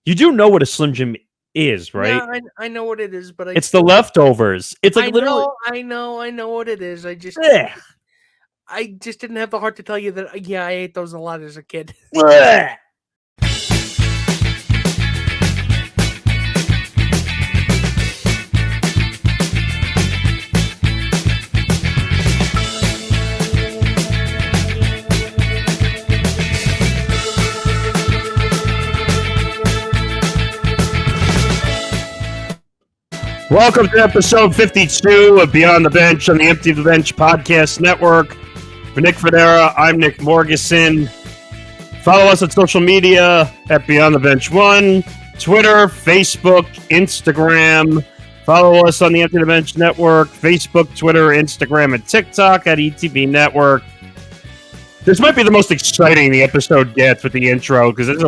You do know what a Slim Jim is, right? Yeah, I know what it is, but It's the leftovers. It's like literally. I know what it is. Bleh, I just didn't have the heart to tell you that. Yeah, I ate those a lot as a kid. bleh. Welcome to episode 52 of Beyond the Bench on the Empty the Bench Podcast Network. For Nick Fodera, I'm Nick Morgasen. Follow us on social media at Beyond the Bench 1, Twitter, Facebook, Instagram. Follow us on the Empty the Bench Network, Facebook, Twitter, Instagram, and TikTok at ETB Network. This might be the most exciting the episode gets with the intro because there's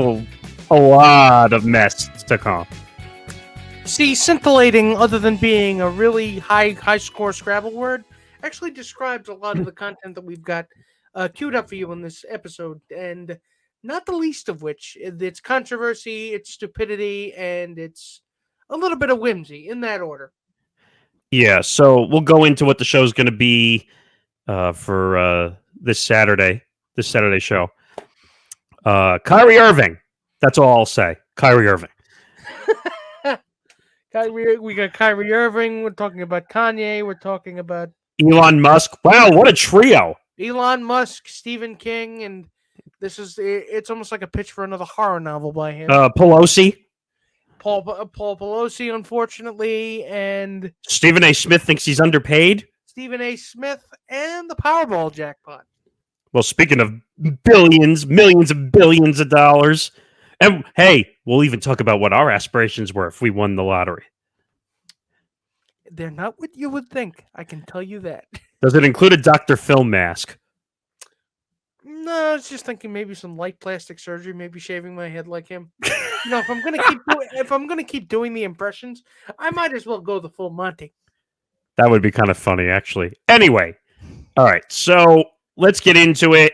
a lot of mess to come. See, scintillating, other than being a really high score Scrabble word, actually describes a lot of the content that we've got queued up for you in this episode, and not the least of which, it's controversy, it's stupidity, and it's a little bit of whimsy, in that order. Yeah, so we'll go into what the show's going to be for this Saturday show. Kyrie Irving. That's all I'll say. Kyrie Irving. We got Kyrie Irving. We're talking about Kanye. We're talking about Elon Musk. Wow, what a trio. Elon Musk, Stephen King, and it's almost like a pitch for another horror novel by him. Pelosi. Paul Pelosi, unfortunately, and Stephen A. Smith thinks he's underpaid. Stephen A. Smith and the Powerball jackpot. Well, speaking of billions, millions of billions of dollars. And hey, we'll even talk about what our aspirations were if we won the lottery. They're not what you would think. I can tell you that. Does it include a Dr. Phil mask? No, I was just thinking maybe some light plastic surgery, maybe shaving my head like him. If I'm gonna keep doing the impressions, I might as well go the full Monty. That would be kind of funny, actually. Anyway, all right, so let's get into it.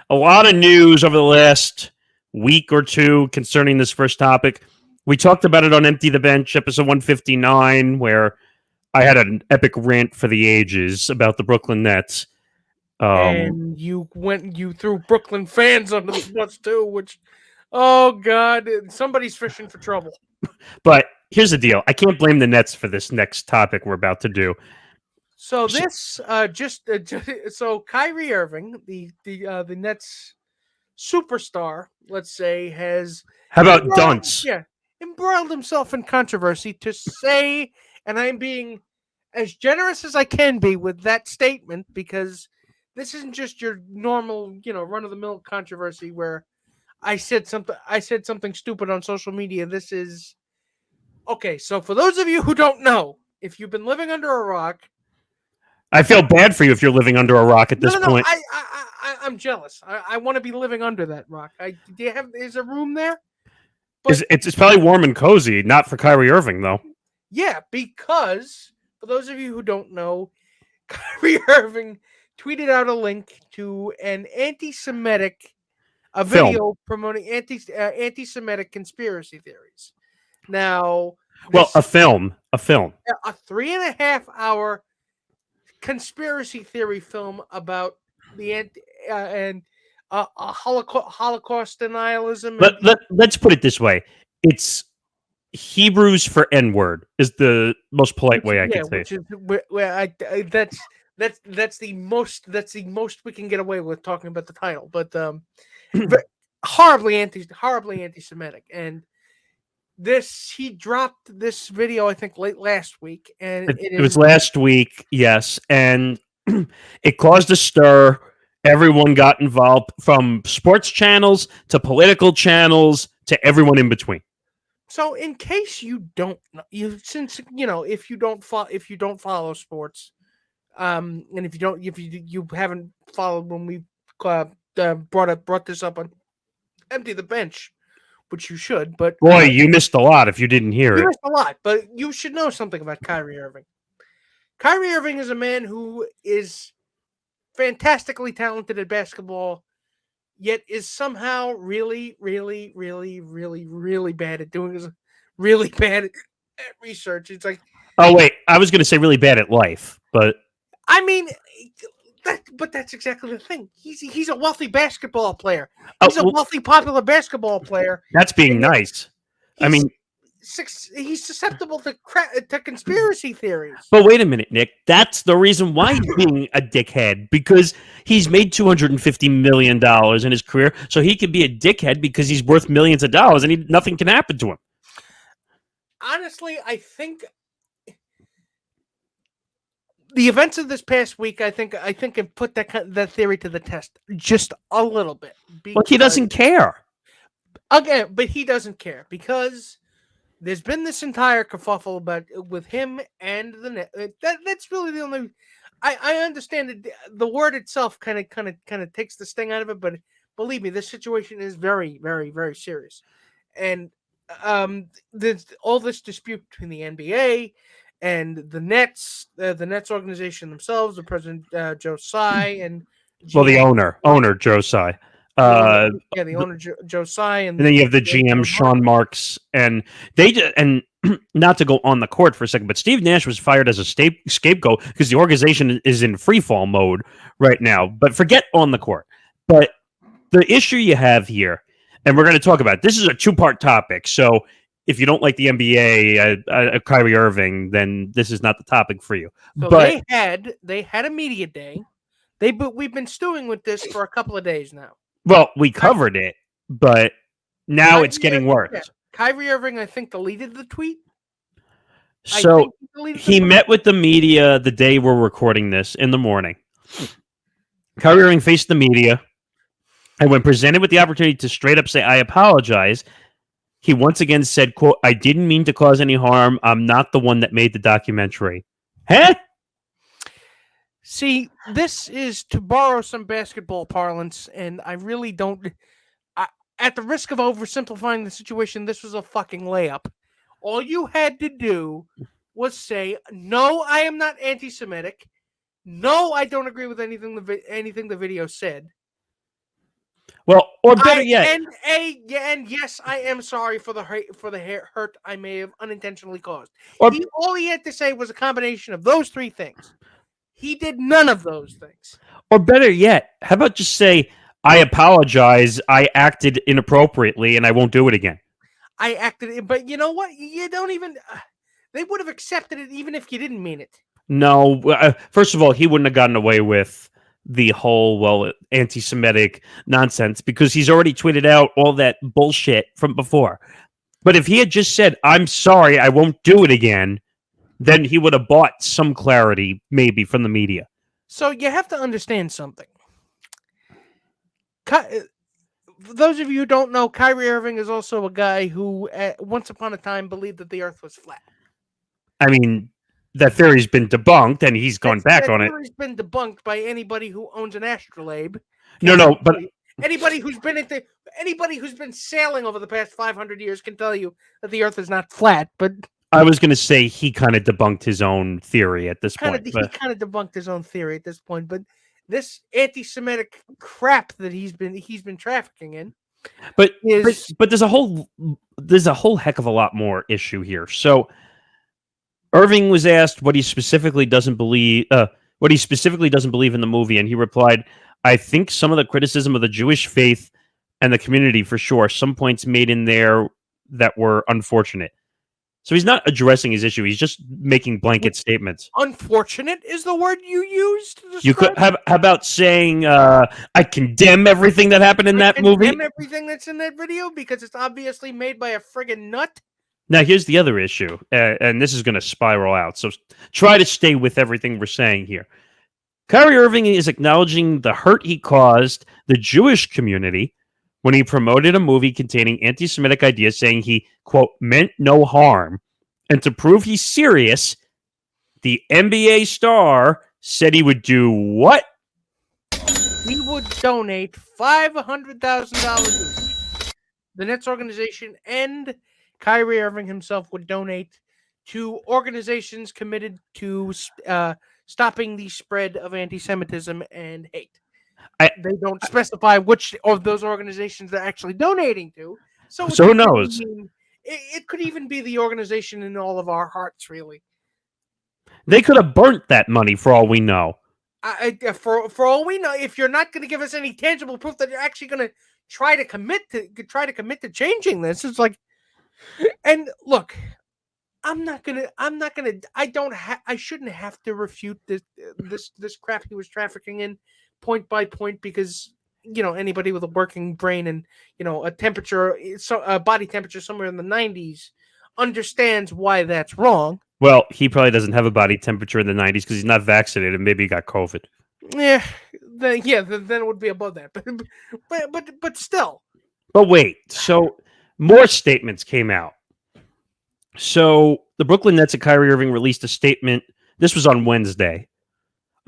A lot of news over the last week or two concerning this first topic. We talked about it on Empty the Bench, episode 159, where I had an epic rant for the ages about the Brooklyn Nets. And you threw Brooklyn fans under the bus too, which, oh God, somebody's fishing for trouble. But here's the deal. I can't blame the Nets for this next topic we're about to do. So Kyrie Irving, the Nets superstar, let's say, has how about dunce? Yeah, embroiled himself in controversy to say, and I'm being as generous as I can be with that statement because this isn't just your normal, run of the mill controversy where I said something stupid on social media. This is okay. So for those of you who don't know, if you've been living under a rock, I feel bad for you if you're living under a rock at this point. I'm jealous. I want to be living under that rock. Is a room there? But, it's probably warm and cozy, not for Kyrie Irving, though. Yeah, because for those of you who don't know, Kyrie Irving tweeted out a link to an anti-Semitic video promoting anti-Semitic conspiracy theories. Now, a film, a 3.5 hour conspiracy theory film about the Holocaust denialism. Let's put it this way: it's Hebrews for N-word is the most polite way I can say. That's the most we can get away with talking about the title, but horribly anti-Semitic. And he dropped this video, I think, late last week, and it was last week, yes, and it caused a stir. Everyone got involved, from sports channels to political channels to everyone in between. So, in case you don't know, if you don't follow sports, and if you haven't followed when we brought this up on Empty the Bench, which you should, but boy, you missed a lot if you didn't hear it. You missed a lot, but you should know something about Kyrie Irving. Kyrie Irving is a man who is fantastically talented at basketball, yet is somehow really, really, really, really, really bad at doing this, really bad at research. It's like, Oh wait, I was going to say really bad at life, but I mean, but that's exactly the thing. He's a wealthy basketball player. oh, He's a well, wealthy, popular basketball player, that's being and yet nice. I he's mean, he's susceptible to conspiracy theories. but wait a minute, Nick. That's the reason why he's being a dickhead, because he's made $250 million in his career, so he could be a dickhead because he's worth millions of dollars and nothing can happen to him. Honestly, I think the events of this past week, I think have put that theory to the test just a little bit. Well, he doesn't care. Again, but he doesn't care because there's been this entire kerfuffle about with him and the net. That's really the only. I understand that the word itself kind of takes the sting out of it, but believe me, this situation is very, very, very serious, and there's all this dispute between the NBA and the Nets organization themselves, the president Joe Tsai and Well, the GM, owner Joe Tsai. the owner Joe Tsai, and then you have the GM Sean Marks, and and not to go on the court for a second, but Steve Nash was fired as a scapegoat because the organization is in freefall mode right now. But forget on the court. But the issue you have here, and we're going to talk about it, this is a two-part topic. So if you don't like the NBA, Kyrie Irving, then this is not the topic for you. So but they had a media day. We've been stewing with this for a couple of days now. Well, we covered it, but now it's getting worse. Yeah. Kyrie Irving, I think, deleted the tweet. So he met with the media the day we're recording this in the morning. Kyrie Irving faced the media, and when presented with the opportunity to straight up say, "I apologize," he once again said, quote, "I didn't mean to cause any harm. I'm not the one that made the documentary." Huh? See, this is, to borrow some basketball parlance, and I really don't. At the risk of oversimplifying the situation, this was a fucking layup. All you had to do was say, "No, I am not anti-Semitic. No, I don't agree with anything the video said." Well, or better yet, and yes, I am sorry for the hurt I may have unintentionally caused. All he had to say was a combination of those three things. He did none of those things. Or better yet, how about just say, "I apologize. I acted inappropriately, and I won't do it again." I acted, but you know what? You don't even. They would have accepted it even if you didn't mean it. No, first of all, he wouldn't have gotten away with the whole anti-Semitic nonsense because he's already tweeted out all that bullshit from before. But if he had just said, "I'm sorry, I won't do it again," then he would have bought some clarity, maybe, from the media. So you have to understand something. For those of you who don't know, Kyrie Irving is also a guy who, once upon a time, believed that the Earth was flat. I mean, that theory's been debunked, and he's gone back on it. That theory's been debunked by anybody who owns an astrolabe. No, but anybody who's been sailing over the past 500 years can tell you that the Earth is not flat. But I was going to say he kind of debunked his own theory at this point. He kind of debunked his own theory at this point. But this anti-Semitic crap that he's been trafficking in, but there's a whole heck of a lot more issue here. So Irving was asked what he specifically doesn't believe in the movie, and he replied, "I think some of the criticism of the Jewish faith and the community, for sure, some points made in there that were unfortunate." So he's not addressing his issue. He's just making blanket statements. Unfortunate is the word you used. You could how about saying, "I condemn everything that happened in that movie." Condemn everything that's in that video because it's obviously made by a friggin' nut. Now, here's the other issue, and this is going to spiral out. So try to stay with everything we're saying here. Kyrie Irving is acknowledging the hurt he caused the Jewish community when he promoted a movie containing anti-Semitic ideas, saying he, quote, "meant no harm." And to prove he's serious, the NBA star said he would do what? He would donate $500,000. The Nets organization and Kyrie Irving himself would donate to organizations committed to stopping the spread of anti-Semitism and hate. They don't specify which of those organizations they're actually donating to. So who knows? It could even be the organization in all of our hearts, really. They could have burnt that money for all we know. For all we know, if you're not going to give us any tangible proof that you're actually going to try to commit to changing this, it's like, and look, I shouldn't have to refute this crap he was trafficking in point by point, because anybody with a working brain and a body temperature somewhere in the 90s understands why that's wrong. Well, he probably doesn't have a body temperature in the 90s because he's not vaccinated. Maybe he got COVID. Yeah, then it would be above that. But still. But wait, so more statements came out. So the Brooklyn Nets and Kyrie Irving released a statement. This was on Wednesday.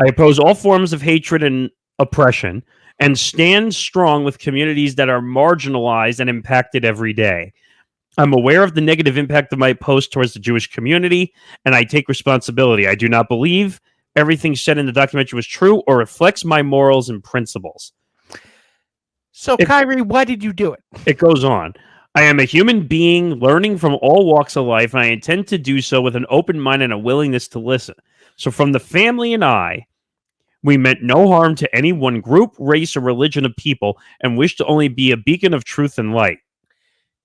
I oppose all forms of hatred and oppression and stand strong with communities that are marginalized and impacted every day. I'm aware of the negative impact of my post towards the Jewish community, and I take responsibility. I do not believe everything said in the documentary was true or reflects my morals and principles. So, Kyrie, why did you do it? It goes on. I am a human being learning from all walks of life, and I intend to do so with an open mind and a willingness to listen. So from the family and I, we meant no harm to any one group, race, or religion of people, and wish to only be a beacon of truth and light.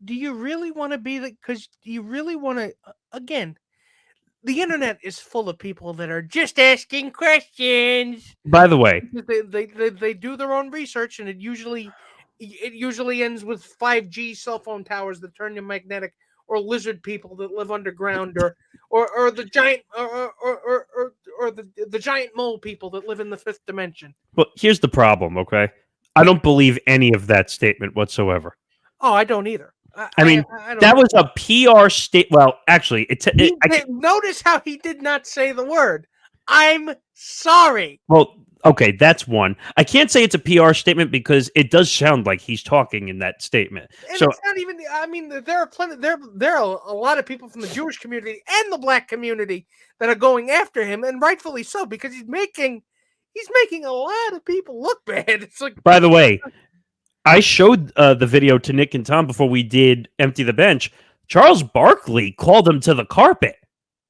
Do you really want to be because do you really want to, again, the internet is full of people that are just asking questions. By the way, they do their own research, and it usually ends with 5G cell phone towers that turn you magnetic, or lizard people that live underground, or the giant or the giant mole people that live in the fifth dimension. Well, here's the problem, okay? I don't believe any of that statement whatsoever. Oh, I don't either. I mean, that was a PR state. Well, actually, notice how he did not say the word "I'm sorry." Well, okay, that's one. I can't say it's a PR statement because it does sound like he's talking in that statement. And it's not even. I mean, there are plenty. There are a lot of people from the Jewish community and the Black community that are going after him, and rightfully so, because he's making a lot of people look bad. It's like, by the way, I showed the video to Nick and Tom before we did Empty the Bench. Charles Barkley called him to the carpet.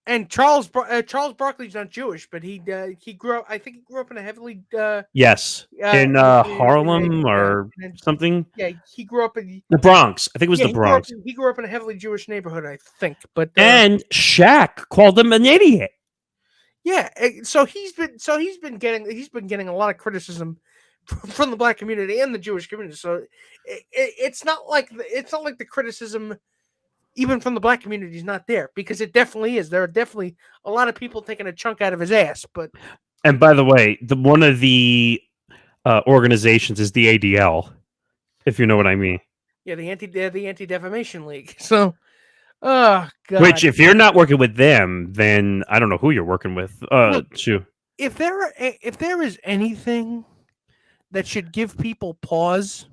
And Charles Barkley's not Jewish, but he grew up. I think he grew up in a heavily in Harlem or something. Yeah, he grew up in the Bronx. I think it was the Bronx. He grew up in a heavily Jewish neighborhood, I think. But and Shaq called him an idiot. Yeah, so he's been getting a lot of criticism from the Black community and the Jewish community. So it's not like the criticism even from the Black community is not there, because it definitely is. There are definitely a lot of people taking a chunk out of his ass. And by the way, one of the organizations is the ADL, if you know what I mean. Yeah, the Anti-Defamation League. So, oh God. Which, if you're not working with them, then I don't know who you're working with. Look, if there is anything that should give people pause,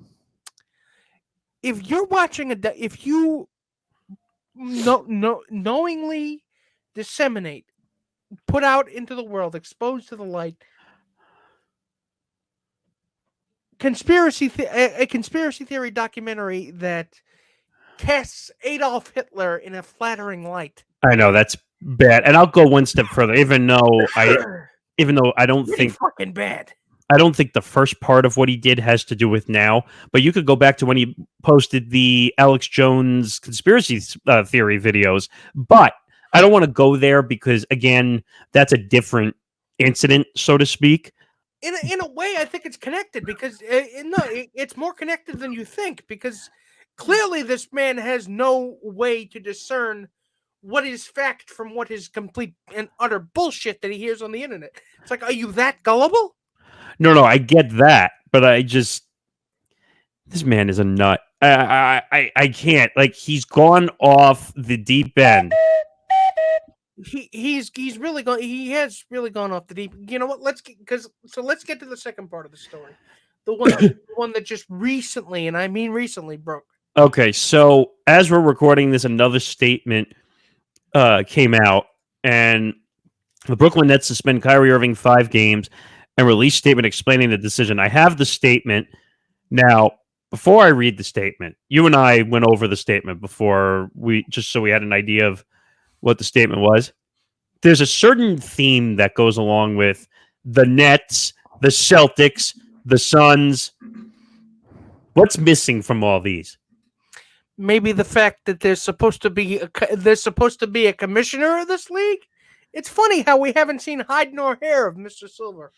if you're watching if you knowingly disseminate, put out into the world, expose to the light a conspiracy theory documentary that casts Adolf Hitler in a flattering light. I know that's bad, and I'll go one step further. Even though I don't think fucking bad. I don't think the first part of what he did has to do with now, but you could go back to when he posted the Alex Jones conspiracy theory videos. But I don't want to go there because, again, that's a different incident, so to speak. In a way, I think it's connected because it's more connected than you think, because clearly this man has no way to discern what is fact from what is complete and utter bullshit that he hears on the internet. It's like, are you that gullible? No, I get that, but this man is a nut. I can't. Like, he's gone off the deep end. He has really gone off the deep. You know what? Let's get to the second part of the story, the one that just recently, and I mean recently, broke. Okay, so as we're recording this, another statement came out, and the Brooklyn Nets suspend Kyrie Irving 5 games and released statement explaining the decision. I have the statement. Now, before I read the statement, you and I went over the statement before just so we had an idea of what the statement was. There's a certain theme that goes along with the Nets, the Celtics, the Suns. What's missing from all these? Maybe the fact that there's supposed to be a commissioner of this league. It's funny how we haven't seen hide nor hair of Mr. Silver.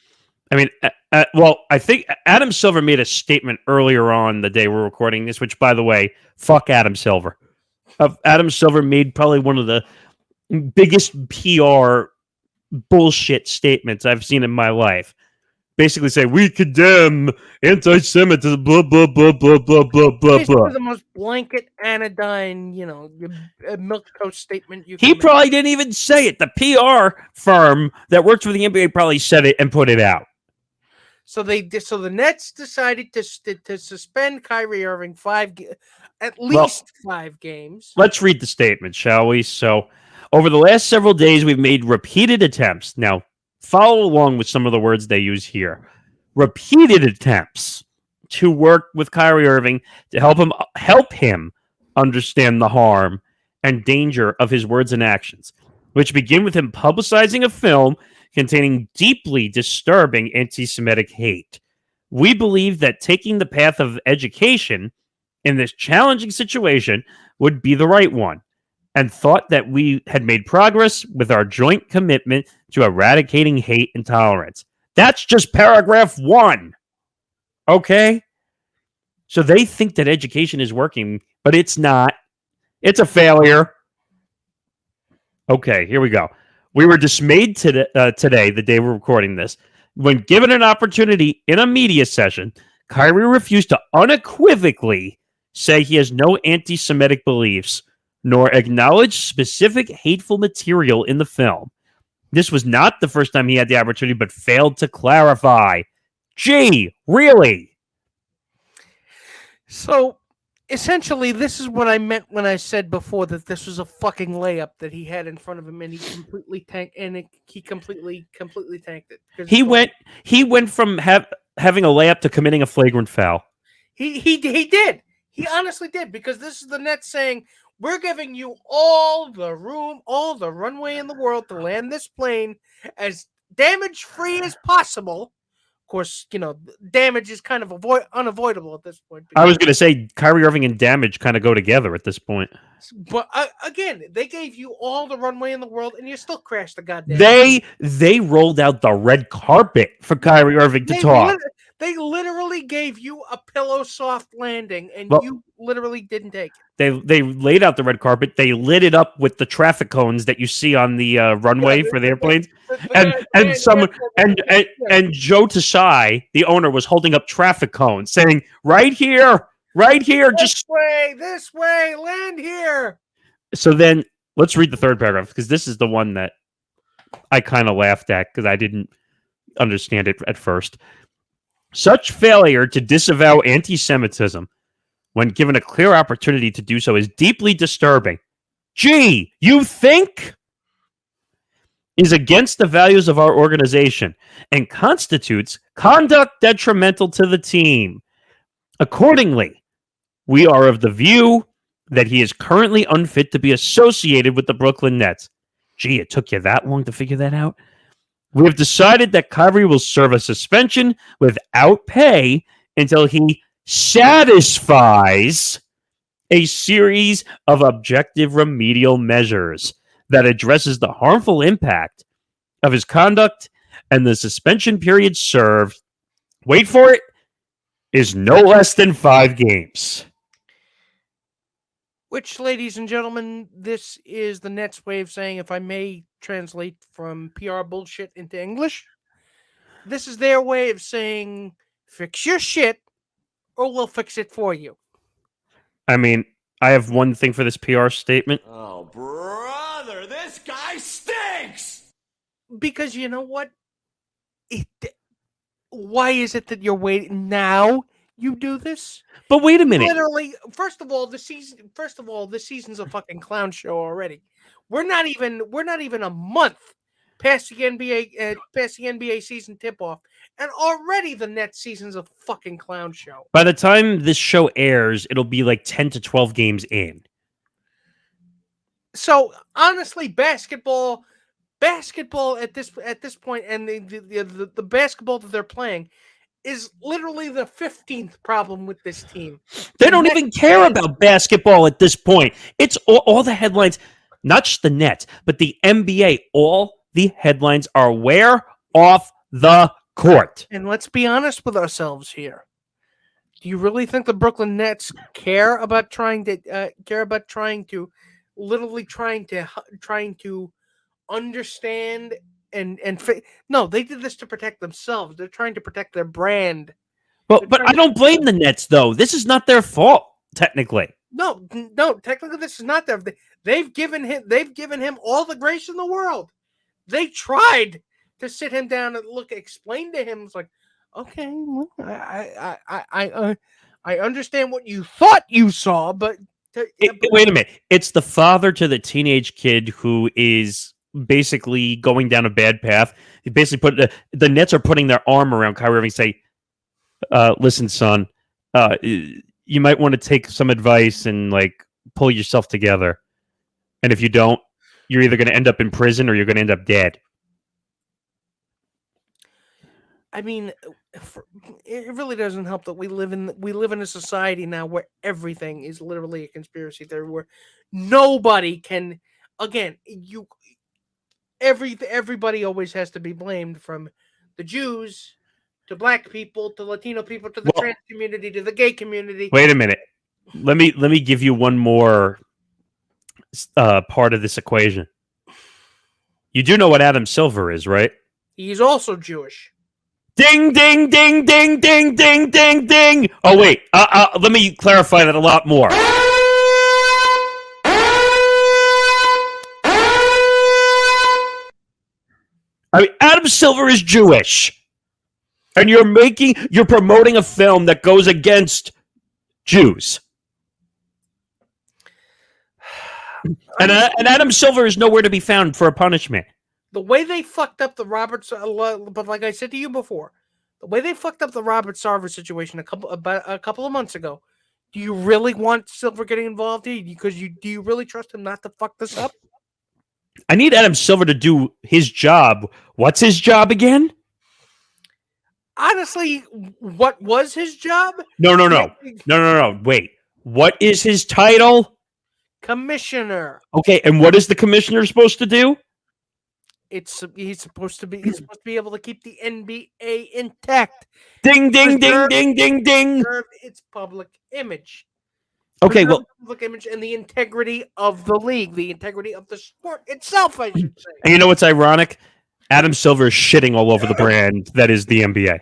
I mean, I think Adam Silver made a statement earlier on the day we're recording this, which, by the way, fuck Adam Silver. Adam Silver made probably one of the biggest PR bullshit statements I've seen in my life. Basically say, we condemn anti-Semitism, blah, blah, blah, blah, blah, blah, blah, blah. The most blanket, anodyne, milquetoast statement you can He make. probably didn't even say it. The PR firm that works for the NBA probably said it and put it out. So the Nets decided to suspend Kyrie Irving at least 5 games. Let's read the statement, shall we? So, over the last several days, we've made repeated attempts. Now, follow along with some of the words they use here. Repeated attempts to work with Kyrie Irving to help him understand the harm and danger of his words and actions, which begin with him publicizing a film containing deeply disturbing anti-Semitic hate. We believe that taking the path of education in this challenging situation would be the right one, and thought that we had made progress with our joint commitment to eradicating hate and tolerance. That's just paragraph 1. Okay? So they think that education is working, but it's not. It's a failure. Okay, here we go. We were dismayed today, the day we're recording this, when given an opportunity in a media session, Kyrie refused to unequivocally say he has no anti-Semitic beliefs, nor acknowledge specific hateful material in the film. This was not the first time he had the opportunity, but failed to clarify. Gee, really? So, essentially, this is what I meant when I said before that this was a fucking layup that he had in front of him, and he completely tanked it. He went from having a layup to committing a flagrant foul. He did. He honestly did, because this is the Nets saying, we're giving you all the room, all the runway in the world to land this plane as damage-free as possible. Of course, damage is kind of unavoidable at this point. I was going to say Kyrie Irving and damage kind of go together at this point. But again, they gave you all the runway in the world, and you still crashed the goddamn. They rolled out the red carpet for Kyrie Irving to talk. They literally gave you a pillow soft landing, and you literally didn't take it. They laid out the red carpet. They lit it up with the traffic cones that you see on the runway for the airplanes. And Joe Tsai, the owner, was holding up traffic cones, saying, "Right here, this way, land here." So then, let's read the third paragraph, because this is the one that I kind of laughed at because I didn't understand it at first. Such failure to disavow anti-Semitism when given a clear opportunity to do so is deeply disturbing. Gee, you think? Is against the values of our organization and constitutes conduct detrimental to the team. Accordingly, we are of the view that he is currently unfit to be associated with the Brooklyn Nets. Gee, it took you that long to figure that out? We have decided that Kyrie will serve a suspension without pay until he satisfies a series of objective remedial measures that addresses the harmful impact of his conduct, and the suspension period served, wait for it, is no less than 5 games. Which, ladies and gentlemen, this is the Nets way of saying, if I may translate from PR bullshit into English, this is their way of saying, fix your shit, or we'll fix it for you. I mean, I have one thing for this PR statement. Oh, brother, this guy stinks! Because you know what? Why is it that you're waiting now? You do this? But wait a minute. Literally, first of all, the season's a fucking clown show already. We're not even a month past the NBA season tip-off, and already the Nets season's a fucking clown show. By the time this show airs, it'll be like 10 to 12 games in. So honestly, basketball at this point, and the basketball that they're playing is literally the 15th problem with this team. They don't even care about basketball at this point. It's all the headlines, not just the Nets, but the NBA. All the headlines are where? Off the court. And let's be honest with ourselves here. Do you really think the Brooklyn Nets care about trying to understand no, they did this to protect themselves. They're trying to protect their brand. But I don't blame the Nets, though. This is not their fault, technically. No, technically this is not their. They've given him all the grace in the world. They tried to sit him down and explain to him. It's like, okay, well, I understand what you thought you saw, but wait a minute. It's the father to the teenage kid who is basically going down a bad path. He basically the Nets are putting their arm around Kyrie Irving, say, "Listen, son, you might want to take some advice and pull yourself together. And if you don't, you're either going to end up in prison or you're going to end up dead." I mean, it really doesn't help that we live in a society now where everything is literally a conspiracy theory, where nobody can. Again, everybody always has to be blamed, from the Jews to black people to Latino people to the trans community to the gay community. Wait a minute. Let me give you one more part of this equation. You do know what Adam Silver is, right? He's also Jewish. Ding, ding, ding, ding, ding, ding, ding, ding. Oh, wait. Let me clarify that a lot more. I mean, Adam Silver is Jewish. And you're promoting a film that goes against Jews. And Adam Silver is nowhere to be found for a punishment. The way they fucked up the but like I said to you before, the way they fucked up the Robert Sarver situation a couple of months ago, do you really want Silver getting involved here? Do you really trust him not to fuck this up? I need Adam Silver to do his job. What's his job again? Honestly, what was his job? No. Wait. What is his title? Commissioner. Okay, and what is the commissioner supposed to do? He's supposed to be able to keep the NBA intact. Ding, ding, ding, ding, ding, ding. Preserve its public image. Okay, well, public image and the integrity of the league, the integrity of the sport itself, I should say. And you know what's ironic? Adam Silver is shitting all over the brand that is the NBA.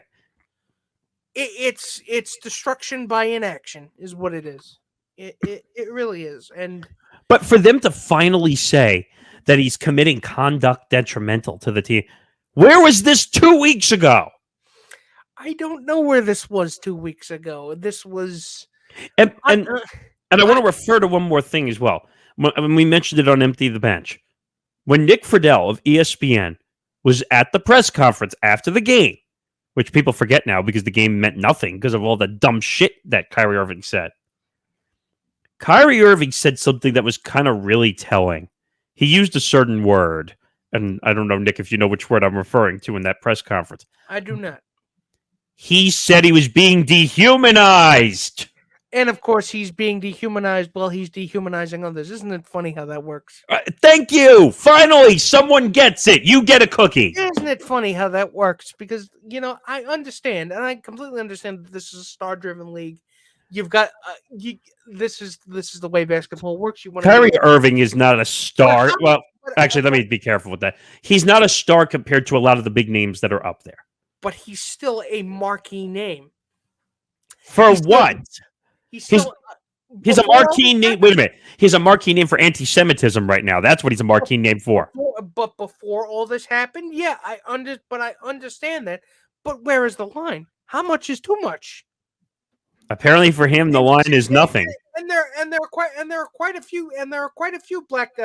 It's destruction by inaction, is what it is. It really is. But for them to finally say that he's committing conduct detrimental to the team, where was this 2 weeks ago? I don't know where this was 2 weeks ago. This was, and I want to refer to one more thing as well. When we mentioned it on Empty the Bench, when Nick Friedel of ESPN was at the press conference after the game, which people forget now because the game meant nothing because of all the dumb shit that Kyrie Irving said. Kyrie Irving said something that was kind of really telling. He used a certain word, and I don't know, Nick, if you know which word I'm referring to in that press conference. I do not. He said he was being dehumanized. And of course, he's being dehumanized while he's dehumanizing others. Isn't it funny how that works? Thank you. Finally, someone gets it. You get a cookie. Isn't it funny how that works? Because, I understand, and I completely understand that this is a star-driven league. You've got this is the way basketball works. Kyrie Irving is not a star. Well, actually, let me be careful with that. He's not a star compared to a lot of the big names that are up there. But he's still a marquee name. For what? He's a marquee name. Wait a minute. He's a marquee name for anti-Semitism right now. That's what he's a marquee name for. But before all this happened, yeah, I understand that. But where is the line? How much is too much? Apparently, for him, the line is nothing. And there are quite a few black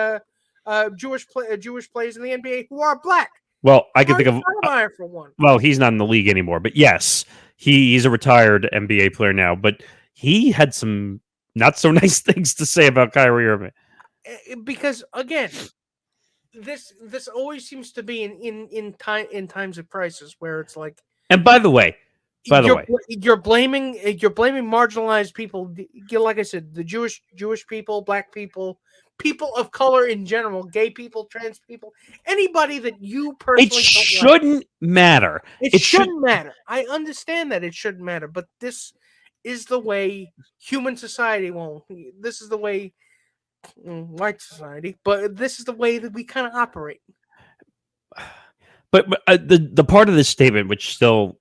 Jewish players in the NBA who are black. Well, I can think of. Stoudemire for one. Well, he's not in the league anymore, but yes, he's a retired NBA player now. But he had some not so nice things to say about Kyrie Irving. Because again, this always seems to be in times of crisis where it's like. And by the way, you're blaming marginalized people. Like I said, the Jewish people, black people, people of color in general, gay people, trans people, anybody that you personally. It shouldn't matter. It shouldn't matter. I understand that it shouldn't matter, but this is the way human society won't. This is the way white society, but this is the way that we kind of operate. But the part of this statement, which still,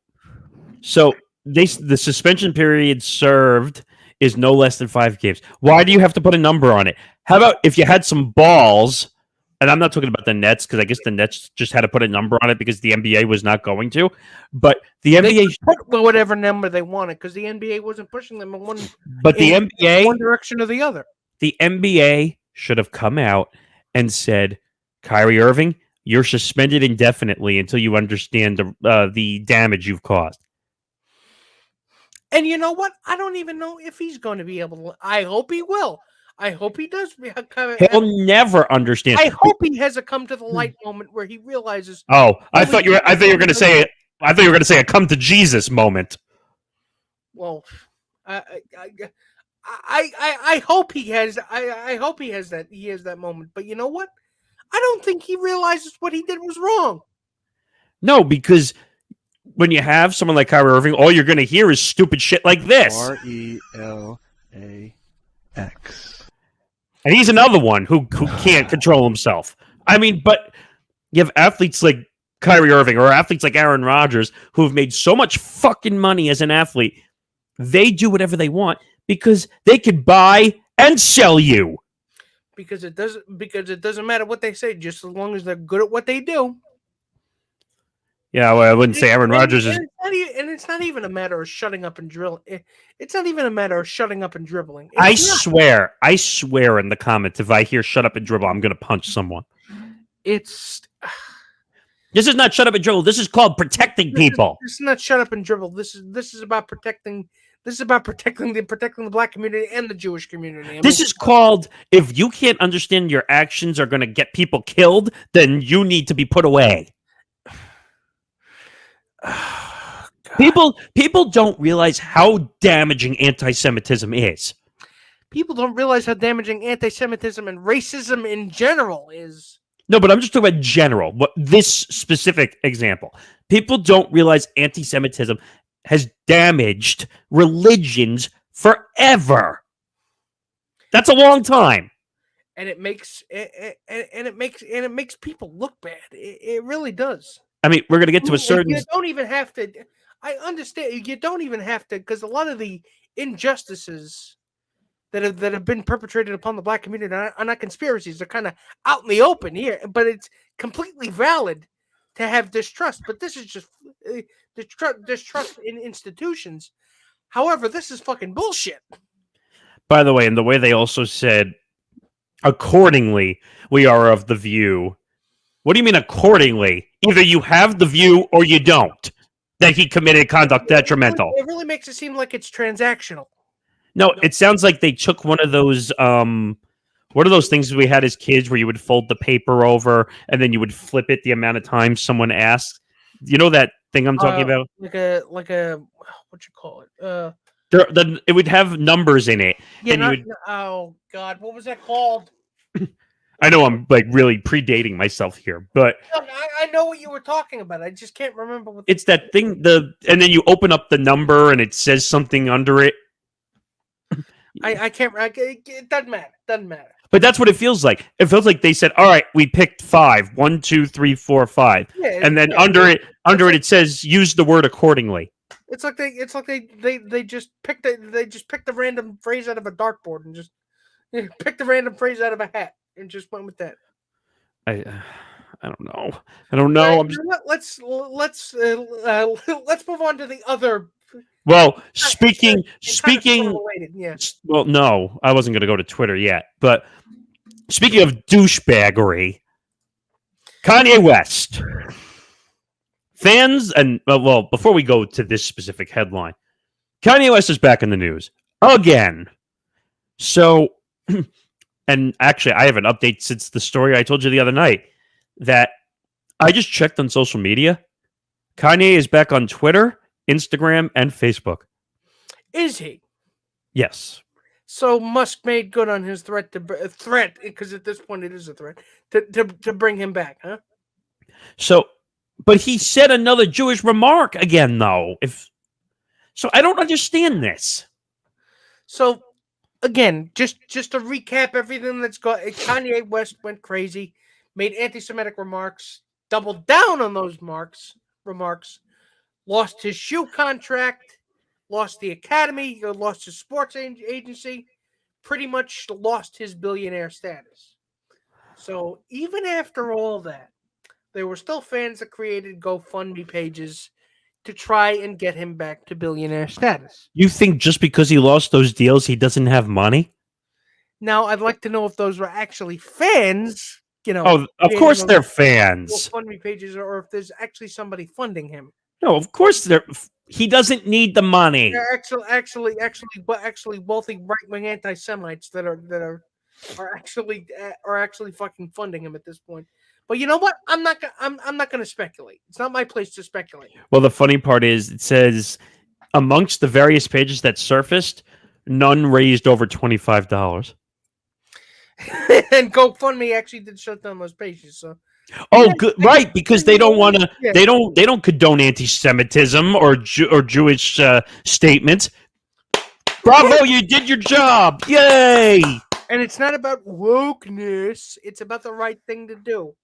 so the suspension period served is no less than 5 games. Why do you have to put a number on it? How about if you had some balls? And I'm not talking about the Nets because I guess the Nets just had to put a number on it because the NBA was not going to. But the NBA put whatever number they wanted because the NBA wasn't pushing them in one. But the NBA one direction or the other. The NBA should have come out and said, Kyrie Irving, you're suspended indefinitely until you understand the damage you've caused. And you know what? I don't even know if he's going to be able to. I hope he will. I hope he does. He'll never understand. I hope he has a come to the light moment where he realizes. Oh, I thought you were going to say it. I thought you were going to say a come to Jesus moment. Well, I hope he has. I hope he has that. He has that moment. But you know what? I don't think he realizes what he did was wrong. No, because when you have someone like Kyrie Irving, all you're going to hear is stupid shit like this. RELAX. And he's another one who can't control himself. I mean, but you have athletes like Kyrie Irving or athletes like Aaron Rodgers who have made so much fucking money as an athlete. They do whatever they want because they could buy and sell you. Because it doesn't matter what they say, just as long as they're good at what they do. Yeah, well, I wouldn't say Aaron Rodgers is. And it's not even a matter of shutting up and drilling. It's not even a matter of shutting up and dribbling. I swear in the comments, if I hear "shut up and dribble," I'm going to punch someone. This is not shut up and dribble. This is called protecting people. This is not shut up and dribble. This is about protecting. This is about protecting the black community and the Jewish community. This is called, if you can't understand your actions are going to get people killed, then you need to be put away. People don't realize how damaging anti-Semitism is. People don't realize how damaging anti-Semitism and racism in general is. No, but I'm just talking about general. This specific example. People don't realize anti-Semitism has damaged religions forever. That's a long time. And it makes people look bad. It really does. I mean, we're going to get to a certain... You don't even have to... I understand. You don't even have to... Because a lot of the injustices that have been perpetrated upon the black community are not conspiracies. They're kind of out in the open here. But it's completely valid to have distrust. But this is just distrust in institutions. However, this is fucking bullshit. By the way, and the way they also said, accordingly, we are of the view... What do you mean accordingly? Either you have the view or you don't. That he committed conduct detrimental. It really makes it seem like it's transactional. No, it sounds like they took one of those, what are those things we had as kids where you would fold the paper over and then you would flip it the amount of times someone asks? You know that thing I'm talking about? Like a, what you call it? It would have numbers in it. Yeah, oh, God, what was that called? I know I'm like really predating myself here, but I know what you were talking about. I just can't remember what it's that thing. And then you open up the number and it says something under it. I can't. It doesn't matter. Doesn't matter. But that's what it feels like. It feels like they said, "All right, we picked 5. 1, 2, 3, 4, 5." Yeah, and then under it says, "Use the word accordingly." It's like they just picked a random phrase out of a dartboard and just picked a random phrase out of a hat. And just went with that. I don't know. I don't know. Let's move on to the other. Well, speaking. Yeah. Well, no, I wasn't going to go to Twitter yet. But speaking of douchebaggery, Kanye West. fans, and well, before we go to this specific headline, Kanye West is back in the news again. So, and actually, I have an update since the story I told you the other night that I just checked on social media. Kanye is back on Twitter, Instagram, and Facebook. Is he? Yes. So Musk made good on his threat because at this point it is a threat to bring him back, huh? So, but he said another Jewish remark again, though. So, I don't understand this. So, again, just to recap everything that's got Kanye West went crazy, made anti-Semitic remarks, doubled down on those remarks, lost his shoe contract, lost the academy, lost his sports agency, pretty much lost his billionaire status. So even after all that, there were still fans that created GoFundMe pages to try and get him back to billionaire status. You think just because he lost those deals, he doesn't have money? Now, I'd like to know if those were actually fans, Oh, of course they're fans. GoFundMe pages, or if there's actually somebody funding him. No, of course he doesn't need the money. They're actually wealthy right-wing anti-Semites that are actually fucking funding him at this point. But you know what? I'm not going to speculate. It's not my place to speculate. Well, the funny part is it says amongst the various pages that surfaced, none raised over $25. And GoFundMe actually did shut down those pages. So, good, right? Because they don't want to. Yeah. They don't condone anti-Semitism or Jewish statements. Bravo! You did your job! Yay! And it's not about wokeness. It's about the right thing to do.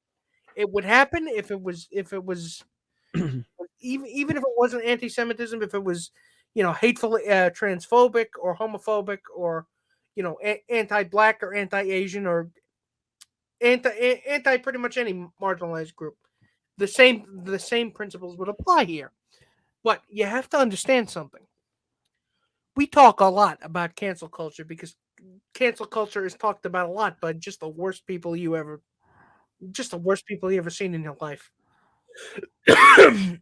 It would happen if it was even if it wasn't anti-Semitism, if it was hateful, transphobic or homophobic or anti-black or anti-Asian or anti pretty much any marginalized group. The same principles would apply here. But you have to understand something. We talk a lot about cancel culture because cancel culture is talked about a lot by just the worst people you ever seen in your life.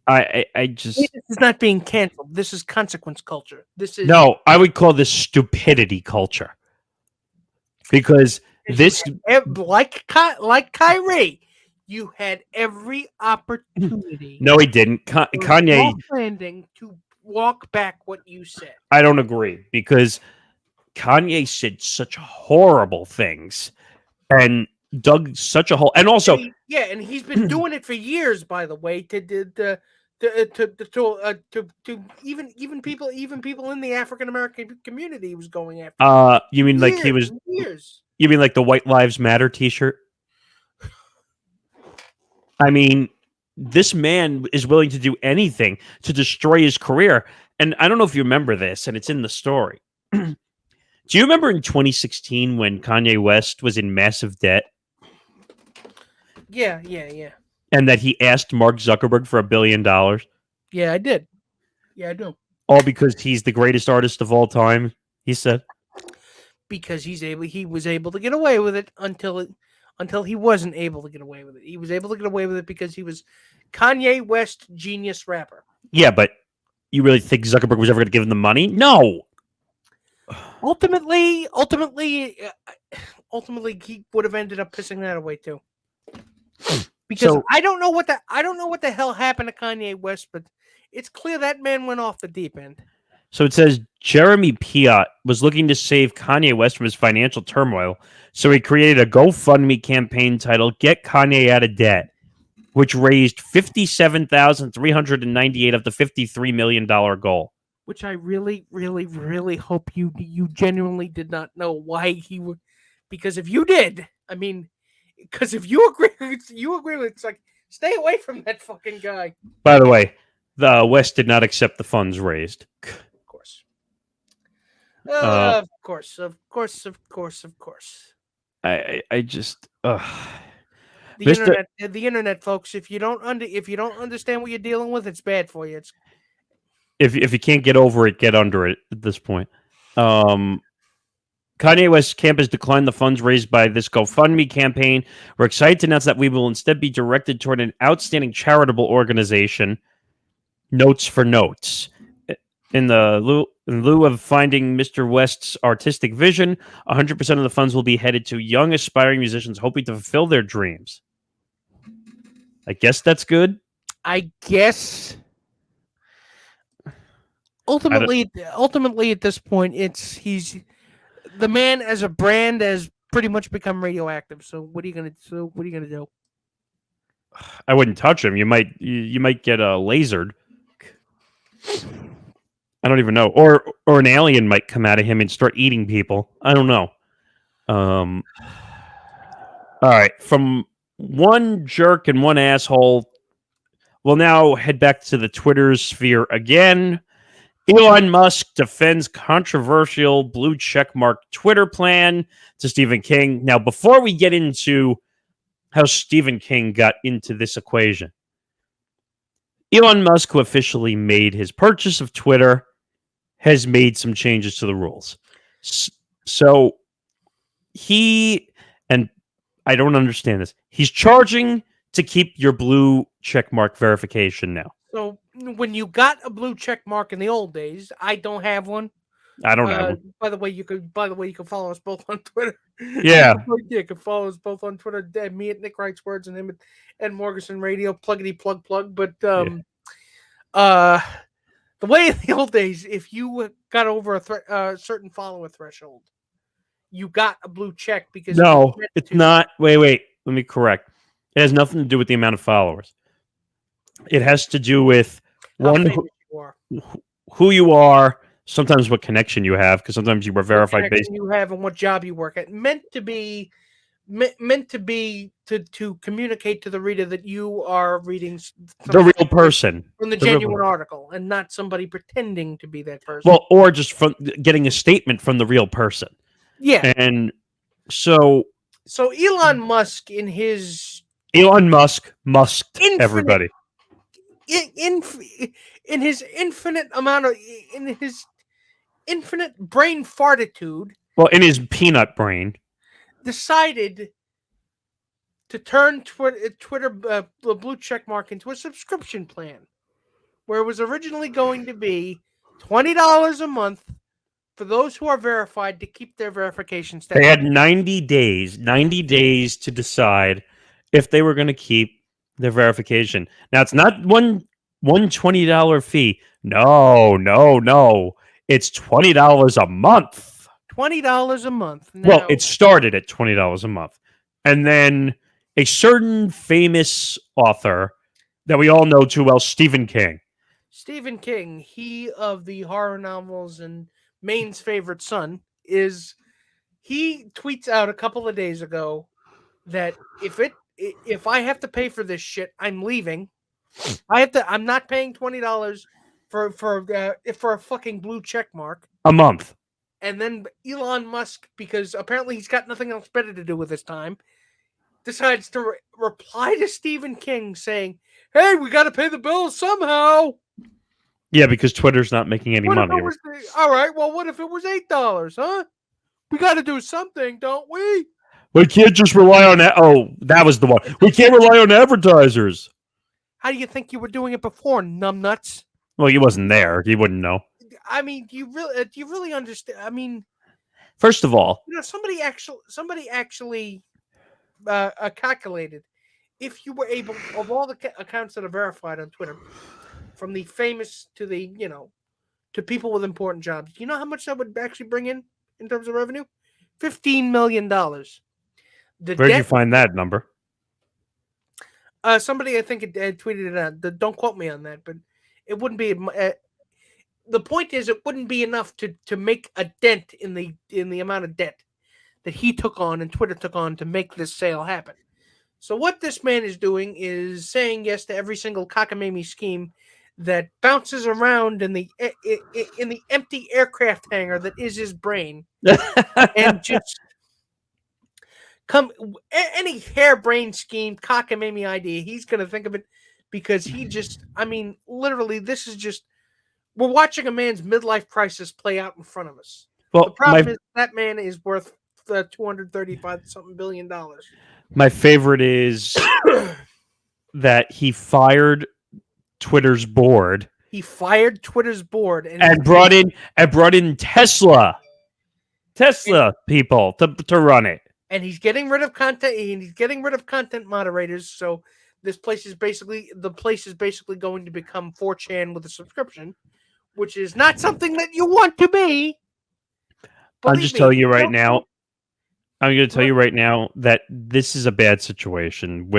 I just this is not being canceled. This is consequence culture. No, I would call this stupidity culture. Because this, like Kyrie, you had every opportunity. No, he didn't. Kanye landing to walk back what you said. I don't agree because Kanye said such horrible things and dug such a hole. And also, and he's been doing it for years. By the way, to even people in the African American community he was going after. You mean like he was years? You mean like the White Lives Matter T-shirt? I mean, this man is willing to do anything to destroy his career. And I don't know if you remember this, and it's in the story. Do you remember in 2016 when Kanye West was in massive debt? Yeah. And that he asked Mark Zuckerberg for $1 billion? Yeah, I did. Yeah, I do. All because he's the greatest artist of all time, he said. Because he was able to get away with it until he wasn't able to get away with it. He was able to get away with it because he was Kanye West genius rapper. Yeah, but you really think Zuckerberg was ever going to give him the money? No. Ultimately, he would have ended up pissing that away too. Because I don't know what the hell happened to Kanye West, but it's clear that man went off the deep end. So it says Jeremy Piat was looking to save Kanye West from his financial turmoil, so he created a GoFundMe campaign titled "Get Kanye Out of Debt," which raised $57,398 of the $53 million goal. Which I really, really, really hope you genuinely did not know why he would. Because if you did, I mean, because if you agree with it's like stay away from that fucking guy. By the way, the West did not accept the funds raised. Of course. I just the internet, folks. If you don't understand what you're dealing with, it's bad for you. It's if you can't get over it, get under it. At this point, Kanye Kanye West's camp has declined the funds raised by this GoFundMe campaign. We're excited to announce that we will instead be directed toward an outstanding charitable organization. Notes for notes. In lieu of finding Mr. West's artistic vision, 100% of the funds will be headed to young aspiring musicians hoping to fulfill their dreams. I guess that's good. I guess. Ultimately, at this point, he's the man as a brand has pretty much become radioactive. So what are you gonna do? I wouldn't touch him. You might get lasered. I don't even know. Or an alien might come out of him and start eating people. I don't know. All right. From one jerk and one asshole, we'll now head back to the Twitter sphere again. Elon Musk defends controversial blue checkmark Twitter plan to Stephen King. Now, before we get into how Stephen King got into this equation, Elon Musk, who officially made his purchase of Twitter, has made some changes to the rules. So he, and I don't understand this, he's charging to keep your blue checkmark verification now. So when you got a blue check mark in the old days, I don't have one. I don't have one. By the way, you can follow us both on Twitter. Yeah. You can follow us both on Twitter. Me at Nick Writes Words and him at Morgasen Radio. Pluggity plug. But the way in the old days, if you got over a certain follower threshold, you got a blue check because no, it's not. Wait. Let me correct. It has nothing to do with the amount of followers. It has to do with who you are, sometimes what connection you have, because sometimes you were verified based you have and what job you work at. Meant to be to communicate to the reader that you are reading the real person from the genuine article and not somebody pretending to be that person. Well, or just from getting a statement from the real person. Yeah. And so Elon Musk in his musked everybody. In his infinite brain fartitude. Well, in his peanut brain, decided to turn Twitter the blue check mark into a subscription plan, where it was originally going to be $20 a month for those who are verified to keep their verification status. They had 90 days to decide if they were going to keep their verification. Now, it's not one $20 fee. No. It's $20 a month. $20 a month. Now, well, it started at $20 a month. And then a certain famous author that we all know too well, Stephen King. Stephen King, he of the horror novels and Maine's favorite son, he tweets out a couple of days ago that if I have to pay for this shit, I'm leaving. I'm not paying $20 for a fucking blue check mark a month. And then Elon Musk, because apparently he's got nothing else better to do with his time, decides to reply to Stephen King saying, "Hey, we got to pay the bills somehow." Yeah, because Twitter's not making any money. All right, well, what if it was $8, huh? We got to do something, don't we? We can't just rely on that. Oh, that was the one. We can't rely on advertisers. How do you think you were doing it before, numbnuts? Well, he wasn't there. He wouldn't know. I mean, do you really understand? I mean, first of all, somebody actually calculated if you were able, of all the accounts that are verified on Twitter, from the famous to the to people with important jobs, do you know how much that would actually bring in terms of revenue? $15 million. Where'd you find that number? Somebody, I think, tweeted it out. Don't quote me on that, but it wouldn't be. The point is, it wouldn't be enough to make a dent in the amount of debt that he took on and Twitter took on to make this sale happen. So what this man is doing is saying yes to every single cockamamie scheme that bounces around in the empty aircraft hangar that is his brain, and just any harebrained scheme, cockamamie idea, he's going to think of it, because literally, this is just, we're watching a man's midlife crisis play out in front of us. Well, The problem is that man is worth $235 something billion. my favorite is that he fired Twitter's board He fired Twitter's board and brought in Tesla people to run it. and he's getting rid of content. And he's getting rid of content moderators. So this place is basically going to become 4chan with a subscription, which is not something that you want to be. I'm just telling you right now. I'm going to tell you right now that this is a bad situation.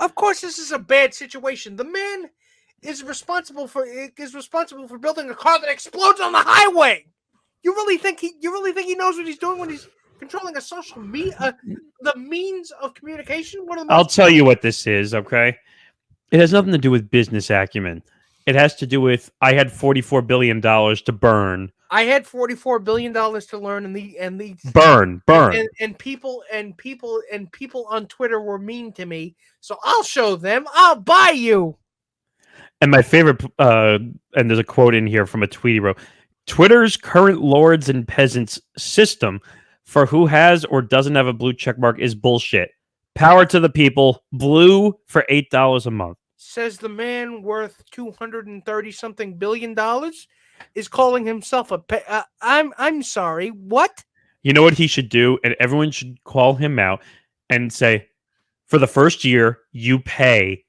Of course, this is a bad situation. The man is responsible for building a car that explodes on the highway. You really think he knows what he's doing when he's controlling a social media, the means of communication? I'll tell you what this is, okay? It has nothing to do with business acumen. It has to do with I had $44 billion to burn. I had $44 billion to learn, and burn, and people on Twitter were mean to me. So I'll show them. I'll buy you. And my favorite, and there's a quote in here from a tweet he wrote: Twitter's current lords and peasants system for who has or doesn't have a blue check mark is bullshit. Power to the people. Blue for $8 a month. Says the man worth $230 something billion is calling himself I'm sorry, what? You know what he should do? And everyone should call him out and say, for the first year, you pay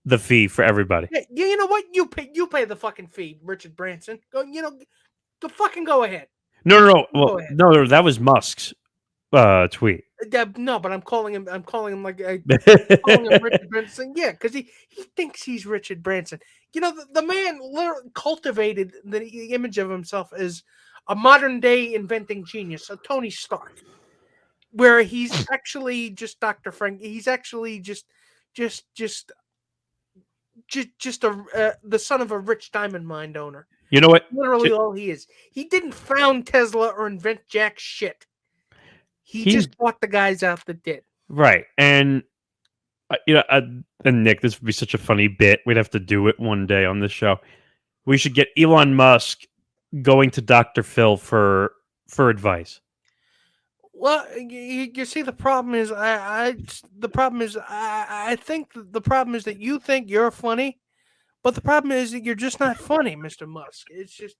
the fee for everybody. Yeah, you know what? You pay the fucking fee, Richard Branson. Go ahead. No. Well, no, that was Musk's tweet. No, but I'm calling him like calling him Richard Branson. Yeah, because he thinks he's Richard Branson. You know, the man literally cultivated the image of himself as a modern day inventing genius, a Tony Stark, where he's actually just Dr. Frank. He's actually just the son of a rich diamond mine owner. You know what? Literally all he is. He didn't found Tesla or invent jack shit. He just bought the guys out that did. Right. And, and Nick, this would be such a funny bit. We'd have to do it one day on this show. We should get Elon Musk going to Dr. Phil for advice. Well, you see, the problem is, I think the problem is that you think you're funny, but the problem is that you're just not funny, Mr. Musk. It's just,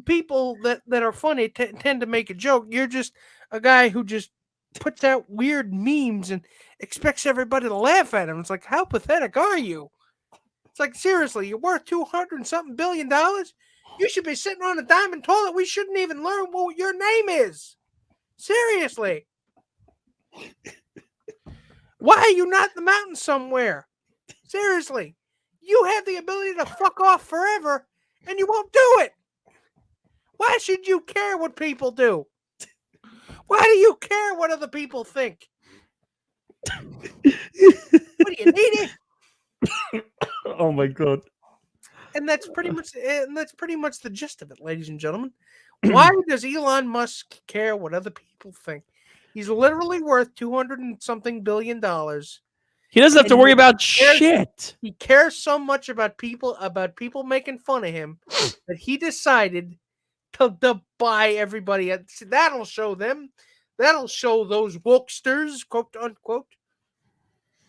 people that are funny tend to make a joke. You're just a guy who just puts out weird memes and expects everybody to laugh at him. It's like, how pathetic are you? It's like, seriously, you're worth $200 something billion. You should be sitting on a diamond toilet. We shouldn't even learn what your name is. Seriously. Why are you not in the mountains somewhere? Seriously. You have the ability to fuck off forever, and you won't do it. Why should you care what people do? Why do you care what other people think? What do you need it? Oh my god! And that's pretty much the gist of it, ladies and gentlemen. Why does Elon Musk care what other people think? He's literally worth $200 and something billion. He doesn't have to worry about shit. He cares so much about people making fun of him that he decided to buy everybody. That'll show them. That'll show those wokesters, quote unquote.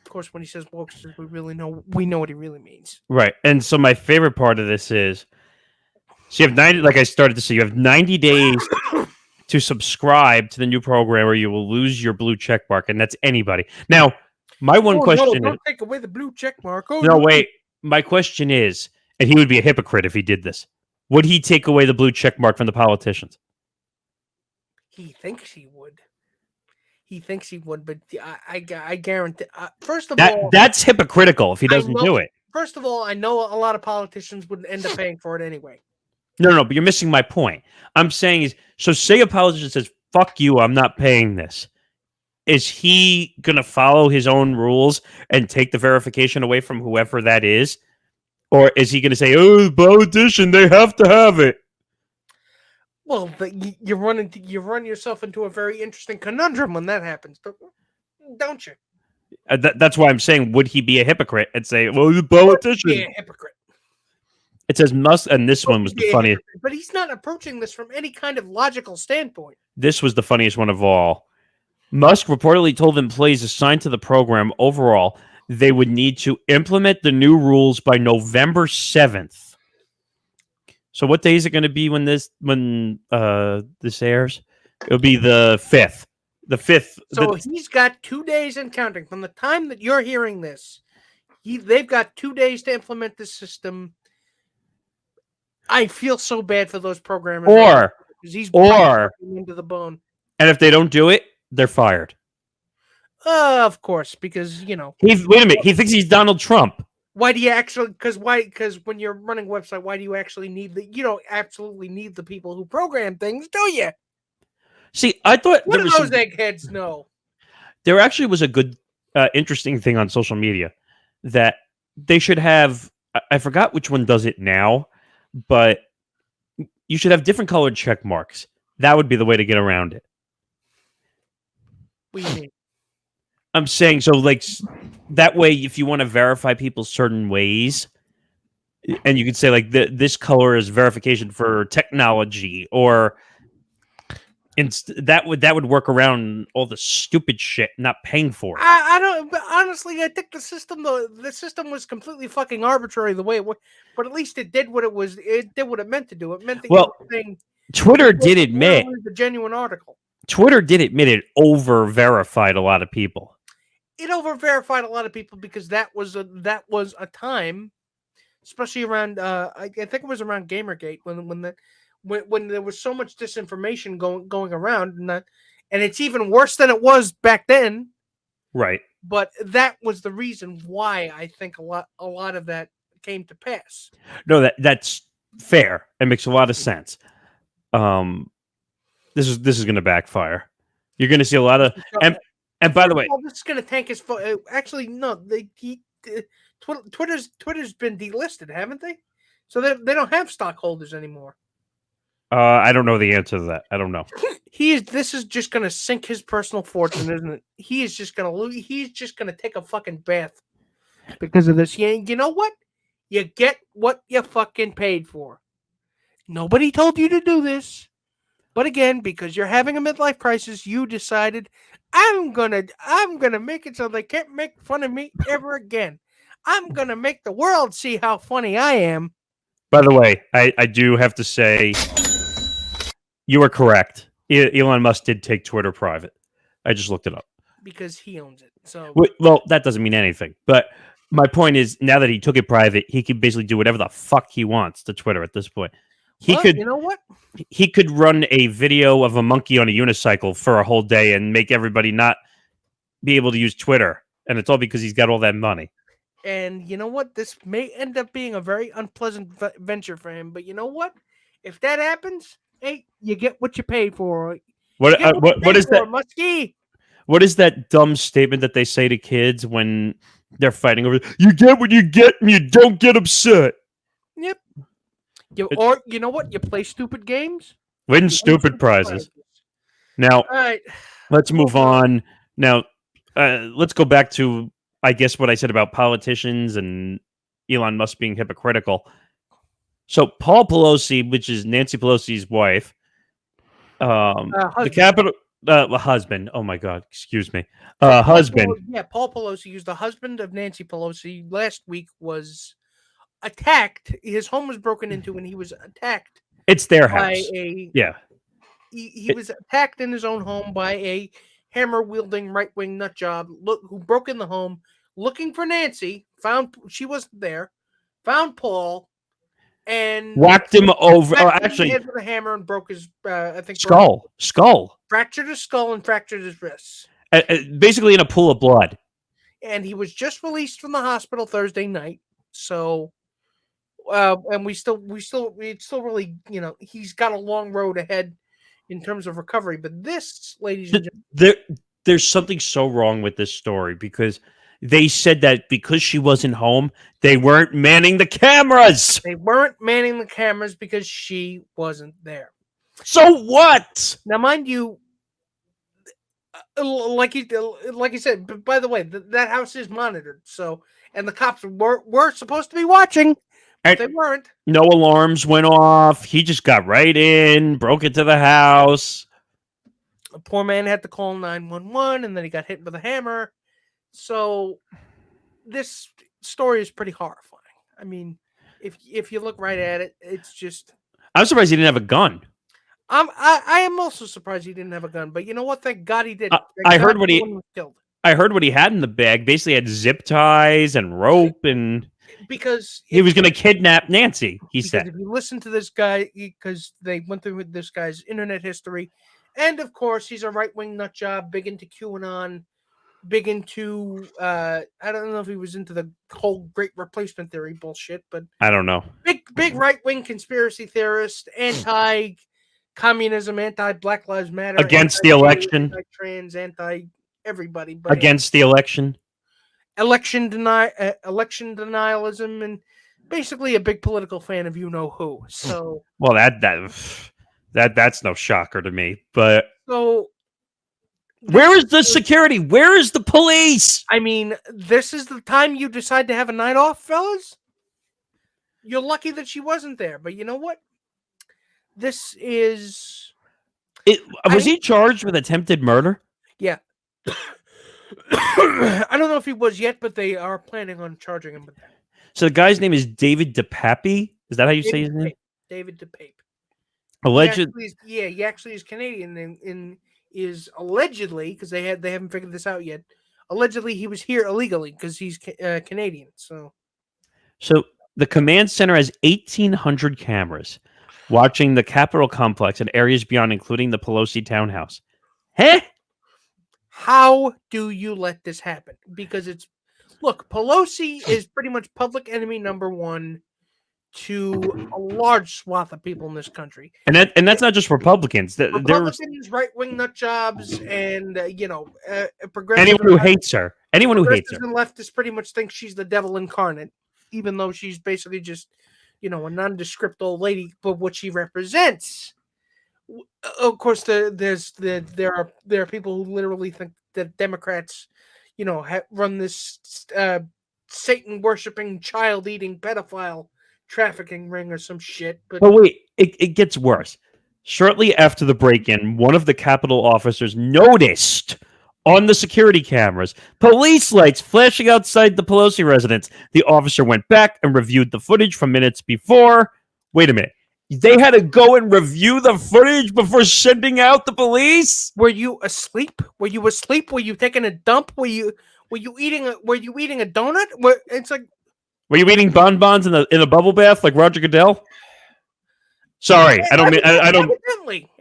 Of course, when he says wokesters, we know what he really means. Right. And so my favorite part of this is, so you have 90, like I started to say, you have 90 days to subscribe to the new program or you will lose your blue check mark, and that's anybody. Now, my question is, don't take away the blue check mark. Wait. My question is, and he would be a hypocrite if he did this, would he take away the blue check mark from the politicians? He thinks he would. But I guarantee. First of all, that's hypocritical if he doesn't do it. First of all, I know a lot of politicians would end up paying for it anyway. No, but you're missing my point. I'm saying is, so say a politician says, "Fuck you, I'm not paying this." Is he gonna follow his own rules and take the verification away from whoever that is, or is he gonna say, "Oh, the politician, they have to have it"? Well, you run yourself into a very interesting conundrum when that happens, don't you? That's why I'm saying, would he be a hypocrite and say, "Well, the politician"? Be a hypocrite. It says Musk, and this one was the funniest. But he's not approaching this from any kind of logical standpoint. This was the funniest one of all. Musk reportedly told employees assigned to the program overall they would need to implement the new rules by November 7th. So what day is it going to be when this airs? It'll be the 5th. The 5th. So he's got 2 days and counting from the time that you're hearing this. They've got 2 days to implement this system. I feel so bad for those programmers. Because he's into the bone. And if they don't do it, they're fired. Of course, because wait a minute. He thinks he's Donald Trump. Why do you actually? Because when you're running a website, why do you actually need you don't absolutely need the people who program things, do you? See, I thought what do those eggheads know? There actually was a good, interesting thing on social media that they should have. I forgot which one does it now, but you should have different colored check marks. That would be the way to get around it. What do you mean? I'm saying so, like that way, if you want to verify people certain ways, and you could say like this color is verification for technology, or that would work around all the stupid shit not paying for it. I don't. But honestly, I think the system was completely fucking arbitrary the way it was, but at least it did what it was. It did what it meant to do. It meant to Twitter did admit the genuine article. Twitter did admit it over-verified a lot of people. It over-verified a lot of people because that was a time, especially around I think it was around Gamergate when there was so much disinformation going around, and it's even worse than it was back then. Right. But that was the reason why I think a lot of that came to pass. No, that's fair. It makes a lot of sense. This is going to backfire. You're going to see a lot of and by the way, this is going to tank his. Actually, no. Twitter's been delisted, haven't they? So they don't have stockholders anymore. I don't know the answer to that. I don't know. This is just going to sink his personal fortune, isn't it? He is just going to lose. He's just going to take a fucking bath because of this. You know what? You get what you fucking paid for. Nobody told you to do this. But again, because you're having a midlife crisis, you decided I'm gonna make it so they can't make fun of me ever again. I'm gonna make the world see how funny I am. By the way, I do have to say you are correct. Elon Musk did take Twitter private. I just looked it up. Because he owns it. So well, that doesn't mean anything. But my point is, now that he took it private, he can basically do whatever the fuck he wants to Twitter at this point. You know what? He could run a video of a monkey on a unicycle for a whole day and make everybody not be able to use Twitter. And it's all because he's got all that money. And you know what? This may end up being a very unpleasant venture for him. But you know what? If that happens, hey, you get what you paid for. What is that? Muskie? What is that dumb statement that they say to kids when they're fighting over? You get what you get, and you don't get upset. Yep. Or you know what? You play stupid games. Win stupid prizes. Now, all right. Let's move on. Now, let's go back to, I guess, what I said about politicians and Elon Musk being hypocritical. So, Paul Pelosi, which is Nancy Pelosi's wife, the Capitol husband. Oh my God, excuse me, husband. Paul Pelosi, who's the husband of Nancy Pelosi, last week was attacked. His home was broken into, and he was attacked. It's their house. He was attacked in his own home by a hammer-wielding right-wing nutjob who broke in the home looking for Nancy. Found she wasn't there. Found Paul and whacked him over. Actually, hit with a hammer and broke his skull. Fractured his skull and fractured his wrists. Basically, in a pool of blood. And he was just released from the hospital Thursday night. So. And we still really, he's got a long road ahead in terms of recovery. But this, ladies and gentlemen, there's something so wrong with this story because they said that because she wasn't home, they weren't manning the cameras. They weren't manning the cameras because she wasn't there. So what? Now, mind you, like you said. By the way, that house is monitored. So, and the cops were supposed to be watching. If they weren't. No alarms went off. He just got right in, broke into the house. A poor man had to call 911, and then he got hit with a hammer. So this story is pretty horrifying. I mean, if you look right at it, it's just. I'm surprised he didn't have a gun. I am also surprised he didn't have a gun, but you know what? Thank God he didn't. I heard what he had in the bag. Basically, had zip ties and rope, and because he was going to kidnap Nancy. He said, if you listen to this guy, because they went through this guy's internet history, and of course he's a right-wing nutjob, big into QAnon, big into I don't know if he was into the whole Great Replacement theory bullshit, but I don't know. Big right-wing conspiracy theorist, anti-communism, anti-Black Lives Matter, against the election, anti-trans, anti-everybody, but against the election, election denialism, and basically a big political fan of you know who. So well, that's no shocker to me. But so where is the security? Where is the police? I mean, this is the time you decide to have a night off, fellas. You're lucky that she wasn't there, but you know what? This is. Was he charged with attempted murder? Yeah. I don't know if he was yet, but they are planning on charging him with that. So the guy's name is David DePape. Is that how you say his name? David DePape. Alleged. He actually is Canadian and is allegedly, because they haven't figured this out yet. Allegedly, he was here illegally because he's Canadian. So the command center has 1,800 cameras watching the Capitol complex and areas beyond, including the Pelosi townhouse. Huh? How do you let this happen? Because Pelosi is pretty much public enemy number one to a large swath of people in this country, and that's not just Republicans. Republicans, right-wing nutjobs, and progressive. Anyone who hates her, and leftists pretty much think she's the devil incarnate, even though she's basically just a nondescript old lady. But what she represents. Of course, there are people who literally think that Democrats, run this Satan worshiping, child eating, pedophile trafficking ring or some shit. But wait, it gets worse. Shortly after the break-in, one of the Capitol officers noticed on the security cameras police lights flashing outside the Pelosi residence. The officer went back and reviewed the footage from minutes before. Wait a minute. They had to go and review the footage before sending out the police? Were you asleep? Were you taking a dump? Were you eating a donut? Were you eating bonbons in a bubble bath like Roger Goodell? Sorry, I don't mean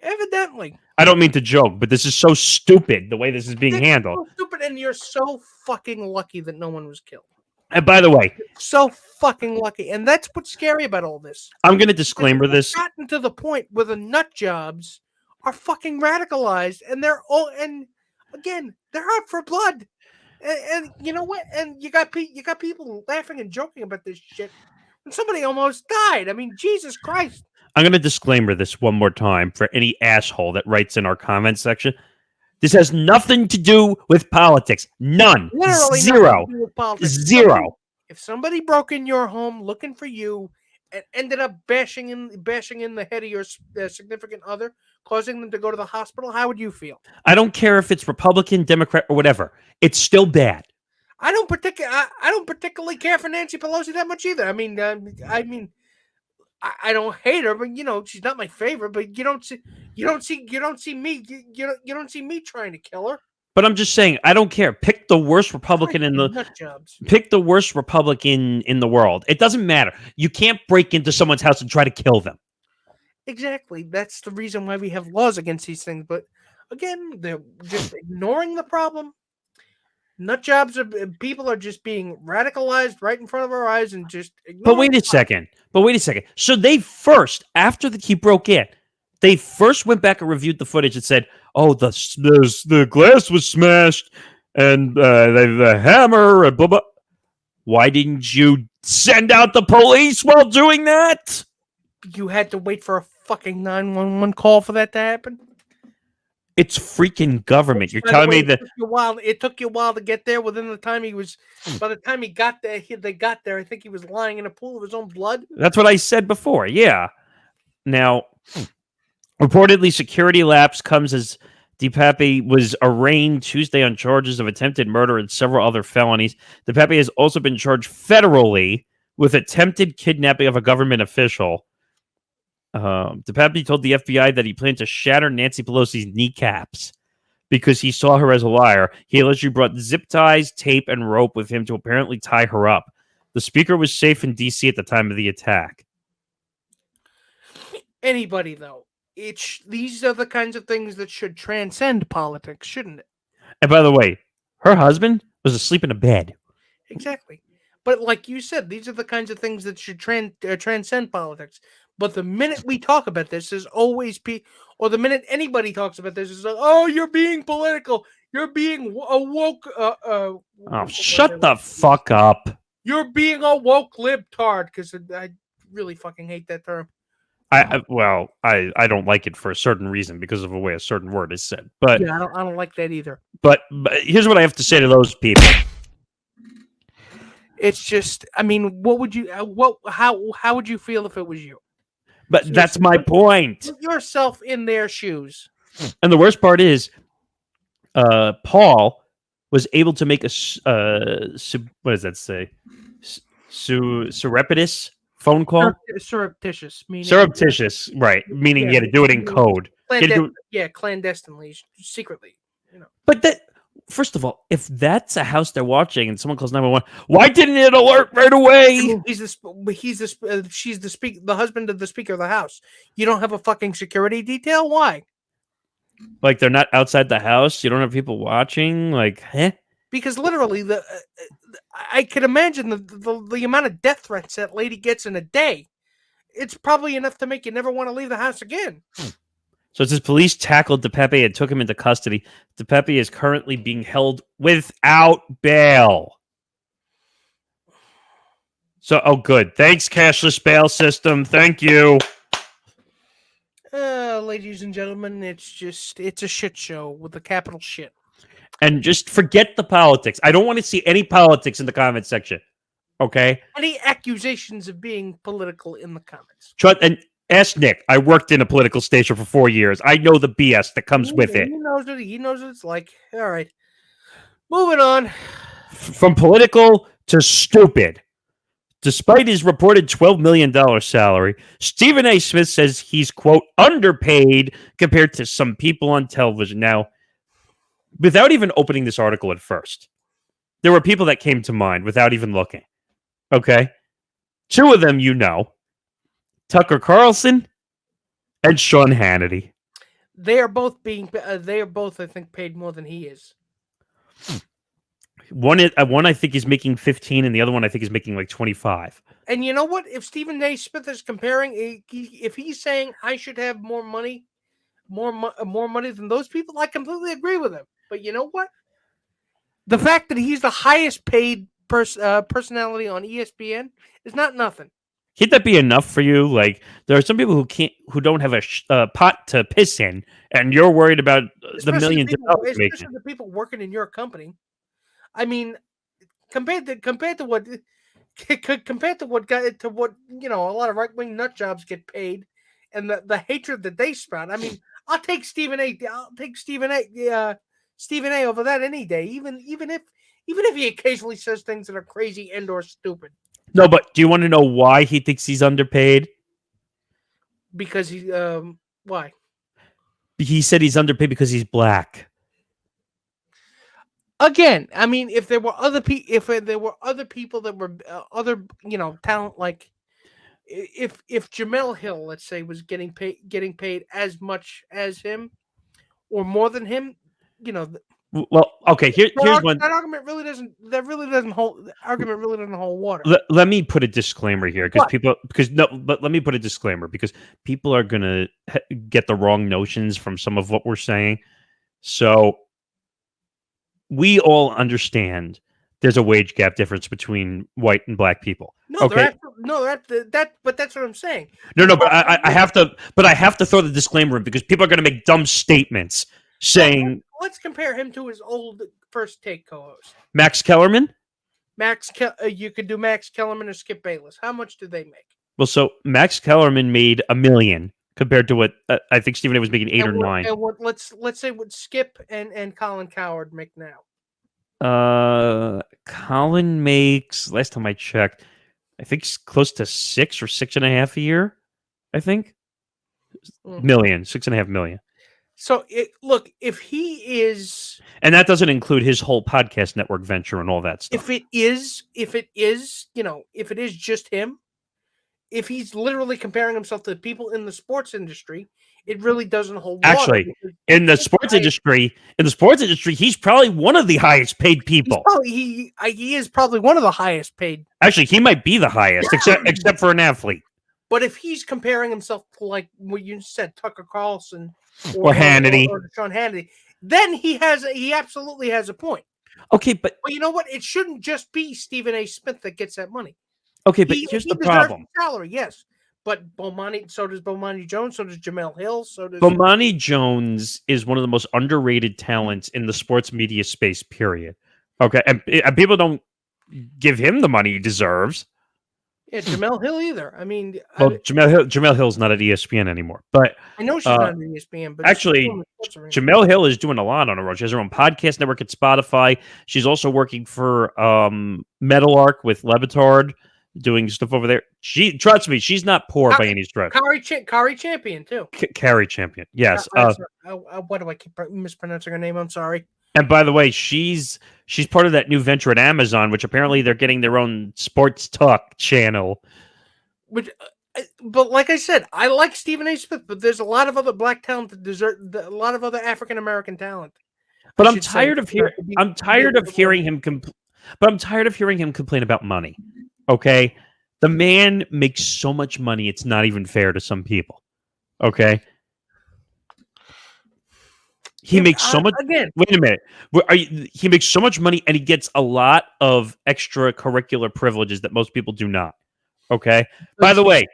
Evidently. I don't mean to joke, but this is so stupid the way this is being handled. So stupid, and you're so fucking lucky that no one was killed. And by the way, so fucking lucky, and that's what's scary about all this. I'm going to disclaimer this. Gotten to the point where the nut jobs are fucking radicalized, and they're out for blood. And you know what? And you got people laughing and joking about this shit when somebody almost died. I mean, Jesus Christ. I'm going to disclaimer this one more time for any asshole that writes in our comment section. This has nothing to do with politics. None. Literally zero. Nothing to do with politics. Zero. If somebody broke in your home looking for you and ended up bashing in the head of your significant other, causing them to go to the hospital, how would you feel? I don't care if it's Republican, Democrat, or whatever. It's still bad. I don't particularly care for Nancy Pelosi that much either. I mean, I don't hate her, but she's not my favorite. But you don't see me trying to kill her. But I'm just saying, I don't care. Pick the worst Republican in the world. It doesn't matter. You can't break into someone's house and try to kill them. Exactly. That's the reason why we have laws against these things. But again, they're just ignoring the problem. Nut jobs people are just being radicalized right in front of our eyes and just. But wait a second. So they first, after he broke in, they first went back and reviewed the footage and said, "Oh, the glass was smashed and the hammer and blah blah." Why didn't you send out the police while doing that? You had to wait for a fucking 911 call for that to happen. It's freaking government. You're By the telling way, me that it took you a while to get there. Within the time by the time he got there, they got there. I think he was lying in a pool of his own blood. that's what I said before. Yeah. Now, reportedly, security lapse comes as DePape was arraigned Tuesday on charges of attempted murder and several other felonies. DePape has also been charged federally with attempted kidnapping of a government official. DePape told the FBI that he planned to shatter Nancy Pelosi's kneecaps because he saw her as a liar. He allegedly brought zip ties, tape, and rope with him to apparently tie her up. The speaker was safe in D.C. at the time of the attack. Anybody, though. These are the kinds of things that should transcend politics, shouldn't it? And by the way, her husband was asleep in a bed. Exactly. But like you said, these are the kinds of things that should transcend politics. But the minute we talk about this, there's always or the minute anybody talks about this, is like, oh, you're being political. You're being a woke. Oh, shut the fuck up. You're being a woke libtard, because I really fucking hate that term. I don't like it for a certain reason because of the way a certain word is said. But yeah, I don't like that either. But here's what I have to say to those people. It's just, I mean, what would you how would you feel if it was you? But so that's my point. Put yourself in their shoes. And the worst part is, Paul was able to make a what does that say? Surreptitious phone call. Surreptitious, meaning surreptitious, right? Meaning you had to do it in code. Clandestinely, secretly. But that, first of all, if that's a house they're watching and someone calls 911, why didn't it alert right away? I mean, she's the husband of the Speaker of the House. You don't have a fucking security detail? Why? Like they're not outside the house. You don't have people watching. Like, Because literally, I can imagine the amount of death threats that lady gets in a day. It's probably enough to make you never want to leave the house again. So it says police tackled DePape and took him into custody. DePape is currently being held without bail. So, oh, good. Thanks, cashless bail system. Thank you. Ladies and gentlemen, it's a shit show with a capital shit. And just forget the politics. I don't want to see any politics in the comment section. Okay? Any accusations of being political in the comments. And ask Nick. I worked in a political station for 4 years. I know the BS that comes with it. He knows what it's like. All right. Moving on. From political to stupid. Despite his reported $12 million salary, Stephen A. Smith says he's, quote, underpaid compared to some people on television. Now, without even opening this article at first, there were people that came to mind without even looking. Okay? Two of them you know. Tucker Carlson and Sean Hannity. They are both, I think, paid more than he is. One I think is making 15, and the other one I think is making like 25. And you know what? If Stephen A. Smith is comparing, if he's saying I should have more money than those people, I completely agree with him. But you know what? The fact that he's the highest paid personality on ESPN is not nothing. Can't that be enough for you? Like, there are some people who don't have a pot to piss in, and you're worried about the millions of dollars making. Especially the people working in your company. I mean, compared to what a lot of right wing nut jobs get paid, and the hatred that they sprout. I mean, I'll take Stephen A. over that any day, even if he occasionally says things that are crazy and or stupid. No, but do you want to know why he thinks he's underpaid? Because why? He said he's underpaid because he's black. Again, I mean, if there were other people that were other, talent, like if Jamel Hill, let's say, was getting paid as much as him or more than him, Well, okay. Here's one. That argument really doesn't hold water. Let me put a disclaimer here but let me put a disclaimer because people are gonna get the wrong notions from some of what we're saying. So we all understand there's a wage gap difference between white and black people. But that's what I'm saying. No, but I have to throw the disclaimer in because people are going to make dumb statements. saying let's compare him to his old First Take co-host, Max Kellerman. You could do Max Kellerman or Skip Bayless. How much do they make? Well, so Max Kellerman made $1 million compared to what I think Stephen A was making 8 or 9. And let's say what Skip and Colin Cowherd make now. Colin makes, last time I checked, I think close to 6 or 6.5 a year. I think million, 6.5 million. So look, if he is, and that doesn't include his whole podcast network venture and all that stuff. If it is, if it is just him, if he's literally comparing himself to people in the sports industry, it really doesn't hold water. Actually, in the sports industry, he's probably one of the highest paid people. He is probably one of the highest paid. Actually, he might be the highest, except for an athlete. But if he's comparing himself to, like what you said, Tucker Carlson or Hannity or Sean Hannity, then he absolutely has a point. Okay, but you know what? It shouldn't just be Stephen A. Smith that gets that money. Okay, but here's the problem. Salary, yes. But so does Bomani Jones, so does Jamel Hill, so does Bomani Jones is one of the most underrated talents in the sports media space, period. Okay, and people don't give him the money he deserves. Yeah, Jamel Hill either. I mean, Jamel Hill's not at ESPN anymore, but I know she's not at ESPN. But actually, Jamel Hill is doing a lot on her own. She has her own podcast network at Spotify. She's also working for Metal Arc with Levitard, doing stuff over there. Trust me, she's not poor by any stretch. Kyrie Champion too. Kyrie Champion, yes. What do I keep mispronouncing her name? I'm sorry. And by the way, she's part of that new venture at Amazon, which apparently they're getting their own sports talk channel. But like I said, I like Stephen A. Smith, but there's a lot of other black talent that deserve a lot of other African American talent. But I'm tired of hearing him complain about money. Okay, the man makes so much money; it's not even fair to some people. Okay. He makes so much. Again, wait a minute. He makes so much money, and he gets a lot of extracurricular privileges that most people do not. Okay. By the way,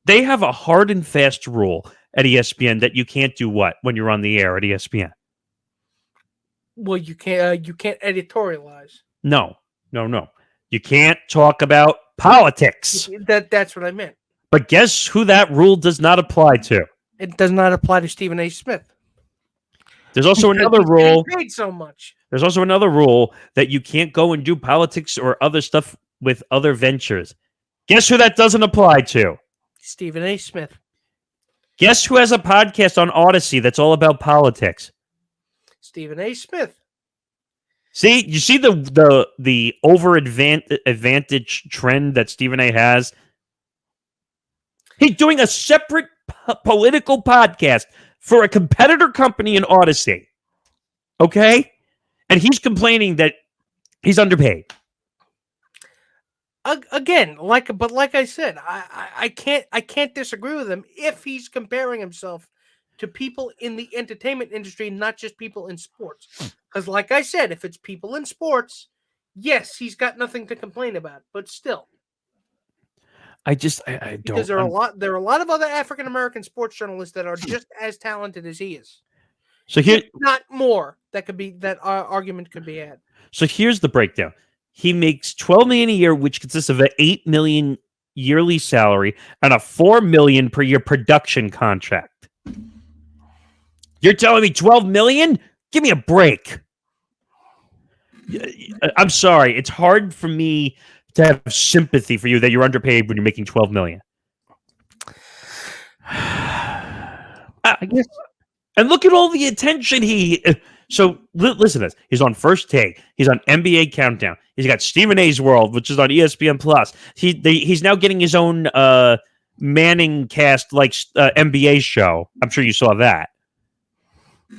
they have a hard and fast rule at ESPN that you can't do what when you're on the air at ESPN. Well, you can't editorialize. No. You can't talk about politics. That's what I meant. But guess who that rule does not apply to? It does not apply to Stephen A. Smith. There's also another rule. Paid so much. There's also another rule that you can't go and do politics or other stuff with other ventures. Guess who that doesn't apply to? Stephen A. Smith. Guess who has a podcast on Odyssey that's all about politics? Stephen A. Smith. See, you see the over advantage trend that Stephen A. has? He's doing a separate political podcast for a competitor company in Odyssey. Okay? And he's complaining that he's underpaid. Again, like I said, I can't disagree with him if he's comparing himself to people in the entertainment industry, not just people in sports. Because like I said, if it's people in sports, yes, he's got nothing to complain about. But still. I don't. Because there are a lot of other African American sports journalists that are just as talented as he is. So here, not more. That argument could be had. So here's the breakdown. He makes $12 million a year, which consists of an $8 million yearly salary and a $4 million per year production contract. You're telling me $12 million? Give me a break. I'm sorry. It's hard for me to have sympathy for you that you're underpaid when you're making $12 million. I guess. And look at all the attention So listen to this. He's on First Take. He's on NBA Countdown. He's got Stephen A's World, which is on ESPN Plus. He's now getting his own Manning cast NBA show. I'm sure you saw that.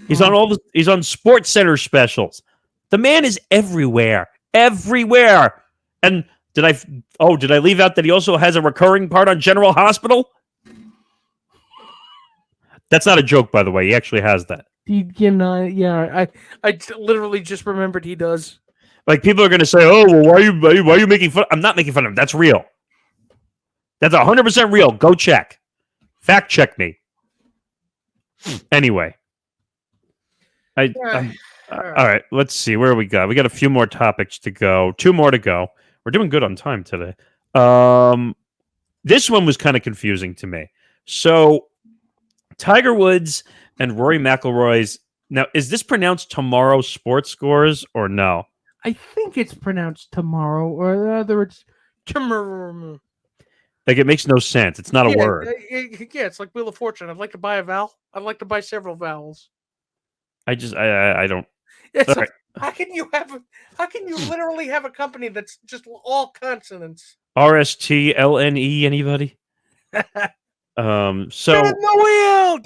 He's on he's on Sports Center specials. The man is everywhere. Everywhere. And did I leave out that he also has a recurring part on General Hospital? That's not a joke, by the way. He actually has that. I literally just remembered he does. Like, people are going to say, "Oh, well, why are you making fun?" I'm not making fun of him. That's real. That's 100% real. Go check. Fact check me. Anyway, All right. Let's see where we got. We got a few more topics to go. 2 more to go. We're doing good on time today. This one was kind of confusing to me. So, Tiger Woods and Rory McIlroy's. Now, is this pronounced Tomorrow Sports Scores or no? I think it's pronounced tomorrow, or rather, it's tomorrow. Like, it makes no sense. It's not a word. Yeah, it's like Wheel of Fortune. I'd like to buy a vowel. I'd like to buy several vowels. I don't. It's All like, right. how can you literally have a company that's just all consonants? RSTLNE, anybody? Spin So the wheel.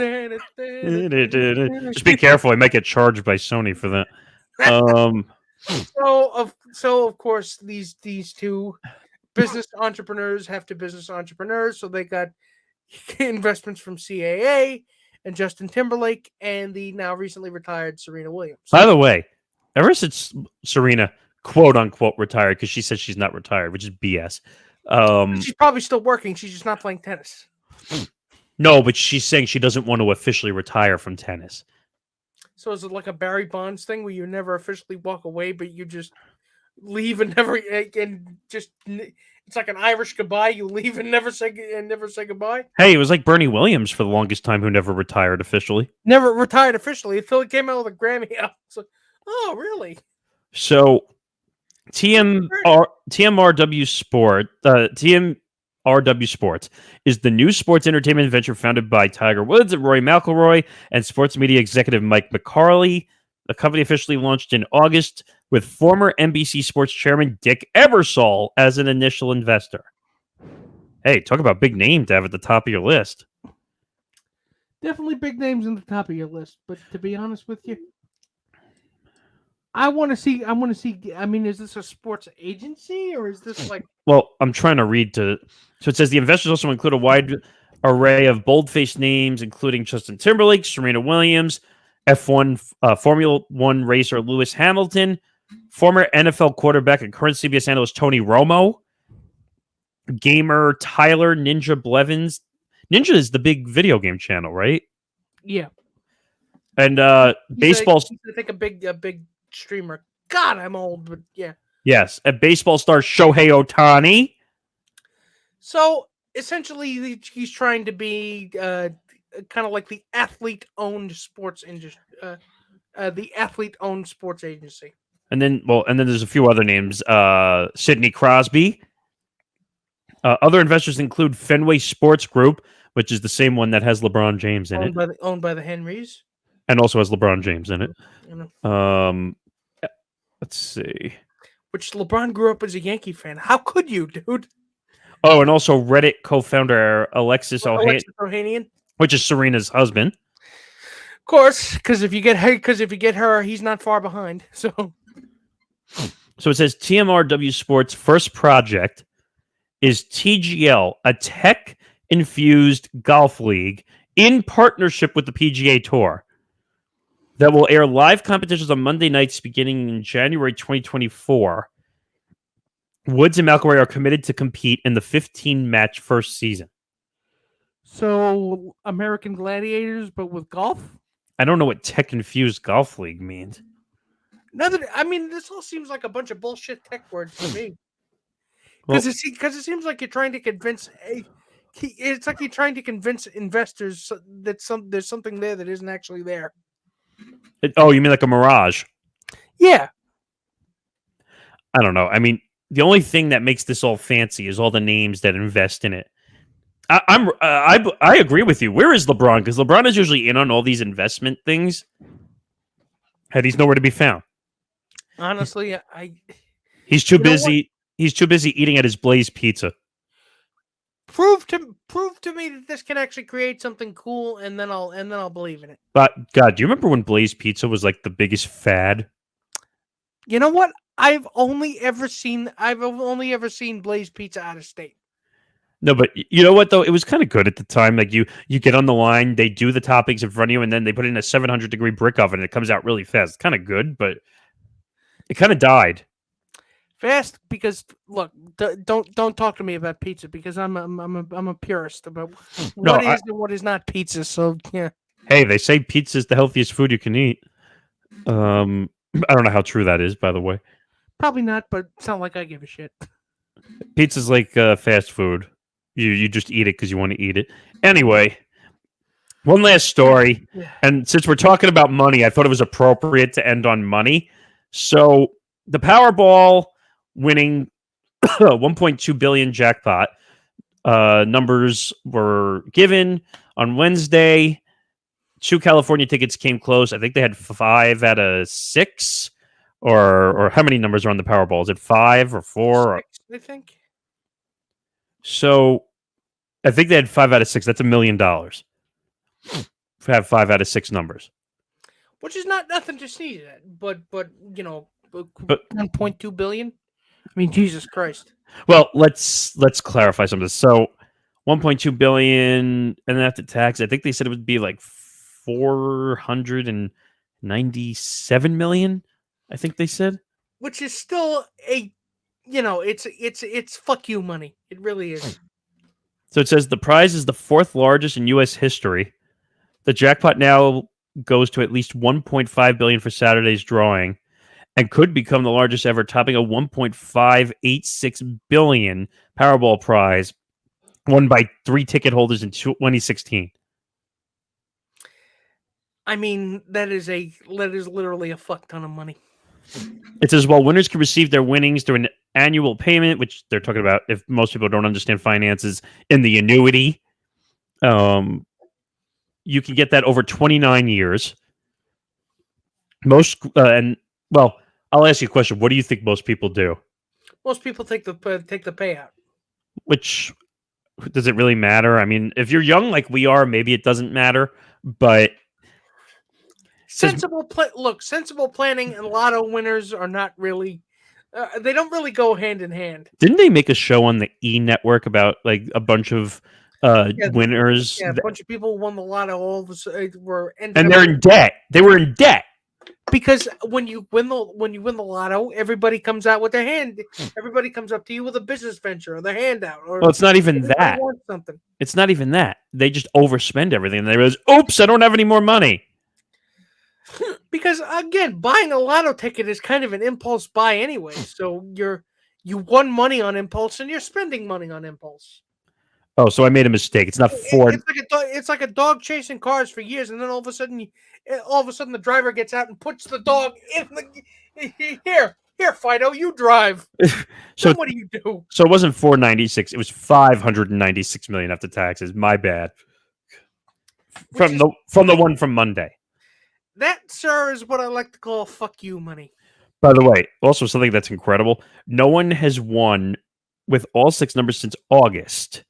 just be careful. I might get charged by Sony for that. So of course these two business entrepreneurs have to business entrepreneurs, so they got investments from CAA and Justin Timberlake and the now recently retired Serena Williams. By the way, ever since Serena quote unquote retired, because she says she's not retired, which is BS. She's probably still working. She's just not playing tennis. No, but she's saying she doesn't want to officially retire from tennis. So is it like a Barry Bonds thing where you never officially walk away, but you just leave and never it's like an Irish goodbye. You leave and never say goodbye. Hey, it was like Bernie Williams for the longest time, who never retired officially. Never retired officially until he came out with a Grammy album. So, oh, really? So TMRW Sports is the new sports entertainment venture founded by Tiger Woods and Rory McIlroy and sports media executive Mike McCarley. The company officially launched in August with former NBC Sports chairman Dick Ebersol as an initial investor. Hey, talk about big name to have at the top of your list. Definitely big names in the top of your list, but to be honest with you, I want to see. I mean, is this a sports agency or is this like? Well, I'm trying to read to. So it says the investors also include a wide array of bold-faced names, including Justin Timberlake, Serena Williams, F1 Formula One racer Lewis Hamilton, former NFL quarterback and current CBS analyst Tony Romo, gamer Tyler Ninja Blevins. Ninja is the big video game channel, right? Yeah. And baseball. I think a big streamer. God, I'm old, but yeah. Yes, a baseball star Shohei Ohtani. So essentially, he's trying to be kind of like the athlete-owned sports industry, the athlete-owned sports agency. And then there's a few other names. Sidney Crosby. Other investors include Fenway Sports Group, which is the same one that has LeBron James in it. Owned by the Henrys. And also has LeBron James in it. Let's see. Which LeBron grew up as a Yankee fan. How could you, dude? Oh, and also Reddit co-founder Alexis Ohanian, which is Serena's husband. Of course, because if you get her, he's not far behind. So it says TMRW Sports' first project is TGL, a tech-infused golf league in partnership with the PGA Tour that will air live competitions on Monday nights beginning in January 2024. Woods and McIlroy are committed to compete in the 15-match first season. So, American Gladiators, but with golf? I don't know what tech-infused golf league means. This all seems like a bunch of bullshit tech words to me. Because it seems like you're trying to convince it's like you're trying to convince investors that there's something there that isn't actually there. You mean like a mirage? Yeah. I don't know. I mean, the only thing that makes this all fancy is all the names that invest in it. I agree with you. Where is LeBron? Because LeBron is usually in on all these investment things, and he's nowhere to be found. Honestly, he's too busy. He's too busy eating at his Blaze Pizza. Prove to me that this can actually create something cool, and then I'll believe in it. But God, do you remember when Blaze Pizza was like the biggest fad? You know what? I've only ever seen Blaze Pizza out of state. No, but you know what though? It was kind of good at the time. Like you get on the line, they do the toppings in front of you, and then they put it in a 700-degree brick oven, and it comes out really fast. It's kind of good, but it kind of died. Fast because look, don't talk to me about pizza because I'm a purist about what is and what is not pizza. So yeah. Hey, they say pizza is the healthiest food you can eat. I don't know how true that is, by the way. Probably not, but it's not like I give a shit. Pizza's like fast food. You just eat it because you want to eat it. Anyway, one last story. Yeah. And since we're talking about money, I thought it was appropriate to end on money. So the Powerball winning 1.2 billion jackpot numbers were given on Wednesday. 2 California tickets came close. I think they had 5 out of 6, or how many numbers are on the Powerball? Is it 5 or 4? 6, I think. So I think they had 5 out of 6. That's $1 million. Have 5 out of 6 numbers, Which is not nothing to sneeze at, but you know, But- 1.2 billion. I mean, Jesus Christ. Well, let's clarify some of this. So 1.2 billion, and then after tax, I think they said it would be like 497 million. I think they said. Which is still a, you know, it's fuck you money. It really is. So it says the prize is the 4th largest in U.S. history. The jackpot now goes to at least 1.5 billion for Saturday's drawing, and could become the largest ever, topping a 1.586 billion Powerball prize won by 3 ticket holders in 2016. I mean, that is literally a fuck ton of money. It says, while winners can receive their winnings through an annual payment, which they're talking about, if most people don't understand finances, in the annuity, you can get that over 29 years. Most, well, I'll ask you a question. What do you think most people do? Most people take the payout. Which, does it really matter? I mean, if you're young like we are, maybe it doesn't matter, but sensible planning and lotto winners are not really they don't really go hand in hand. Didn't they make a show on the E Network about like a bunch of winners? Yeah, a bunch of people won the lotto, all of a sudden and they're in debt. They were in debt because when you win the lotto, everybody comes out with their hand. Everybody comes up to you with a business venture or their handout. Or well, it's not even that. Wants something. It's not even that. They just overspend everything, and they realize, "Oops, I don't have any more money." Because again, buying a lotto ticket is kind of an impulse buy anyway. So you won money on impulse and you're spending money on impulse. Oh, so I made a mistake. It's not for. It's like a dog chasing cars for years, and then all of a sudden the driver gets out and puts the dog in the here, Fido, you drive. So what do you do? So it wasn't 496. It was 596 million after taxes. My bad. From the one from Monday. That, sir, is what I like to call fuck you money. By the way, also something that's incredible. No one has won with all 6 numbers since August.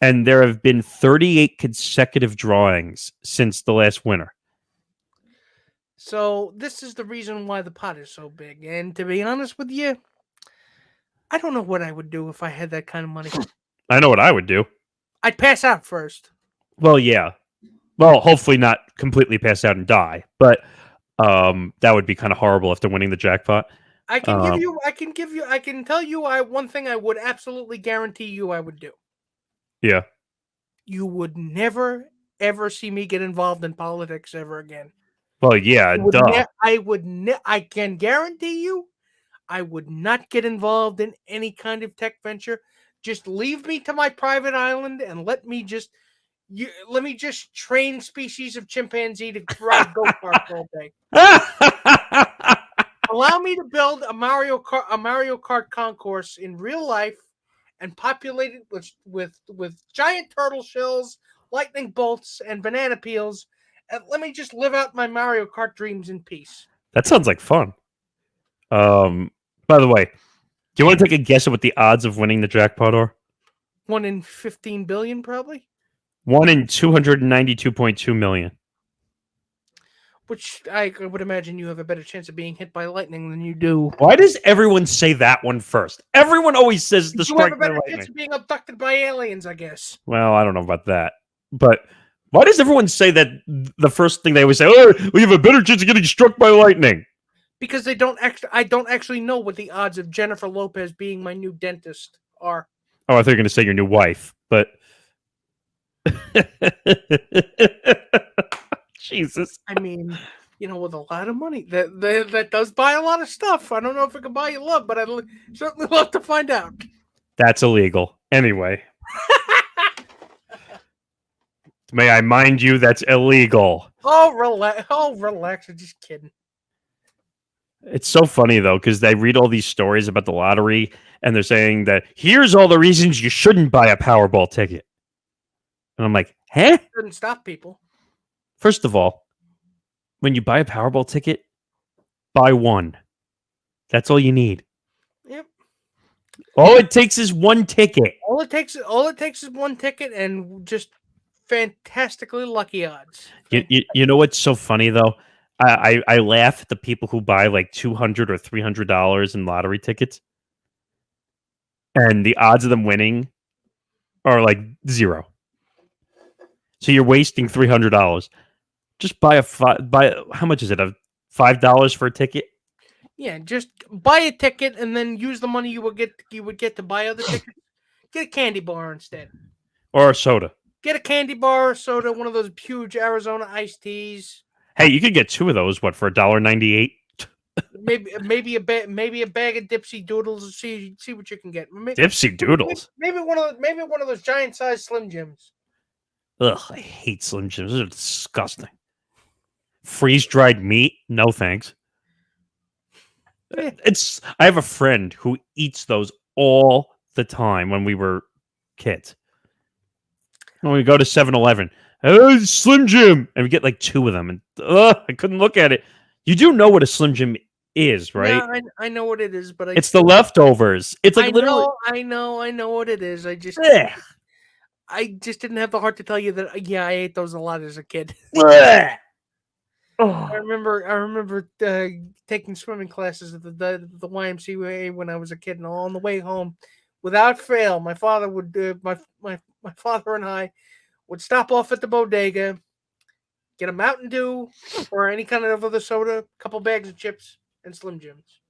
And there have been 38 consecutive drawings since the last winner. So this is the reason why the pot is so big. And to be honest with you, I don't know what I would do if I had that kind of money. I know what I would do. I'd pass out first. Well, yeah. Well, hopefully not completely pass out and die, but that would be kind of horrible after winning the jackpot. I can tell you one thing I would absolutely guarantee you I would do. Yeah. You would never, ever see me get involved in politics ever again. Well, yeah, I can guarantee you I would not get involved in any kind of tech venture. Just leave me to my private island and let me just train species of chimpanzee to ride go-karts all day. Allow me to build a Mario Kart concourse in real life and populate it with giant turtle shells, lightning bolts, and banana peels. And let me just live out my Mario Kart dreams in peace. That sounds like fun. By the way, do you want to take a guess at what the odds of winning the jackpot are? 1 in 15 billion, probably. 1 in 292.2 million. Which I would imagine you have a better chance of being hit by lightning than you do. Why does everyone say that one first? Everyone always says the strike by lightning. You have a better chance of being abducted by aliens, I guess. Well, I don't know about that. But why does everyone say that the first thing they always say, oh, we have a better chance of getting struck by lightning? Because I don't actually know what the odds of Jennifer Lopez being my new dentist are. Oh, I thought you were going to say your new wife, but... Jesus. I mean, with a lot of money. That does buy a lot of stuff. I don't know if it can buy you love, but I'd certainly love to find out. That's illegal. Anyway. May I mind you, that's illegal. Oh, relax. I'm just kidding. It's so funny, though, because they read all these stories about the lottery, and they're saying that here's all the reasons you shouldn't buy a Powerball ticket. And I'm like, huh? Shouldn't stop people. First of all, when you buy a Powerball ticket, buy one. That's all you need. Yep. All it takes is one ticket. All it takes is one ticket and just fantastically lucky odds. You know what's so funny, though? I laugh at the people who buy like $200 or $300 in lottery tickets, and the odds of them winning are like 0. So you're wasting $300. Just buy how much is it? $5 for a ticket? Yeah, just buy a ticket and then use the money you would get to buy other tickets. Get a candy bar instead. Or a soda. Get a candy bar or soda, one of those huge Arizona iced teas. Hey, you could get 2 of those, for $1.98? Maybe a bag of Dipsy Doodles. See what you can get. Dipsy Doodles? Maybe one of those giant sized Slim Jims. Ugh, I hate Slim Jims. Those are disgusting. Freeze-dried meat? No, thanks. Yeah. I have a friend who eats those all the time when we were kids. When we go to 7-Eleven, hey, Slim Jim, and we get like 2 of them, and I couldn't look at it. You do know what a Slim Jim is, right? Yeah, I know what it is, but it's the leftovers. It's like literally. I know what it is. I just didn't have the heart to tell you that. Yeah, I ate those a lot as a kid. I remember taking swimming classes at the YMCA when I was a kid, and on the way home, without fail, my father would my father and I would stop off at the bodega, get a Mountain Dew or any kind of other soda, a couple bags of chips, and Slim Jims.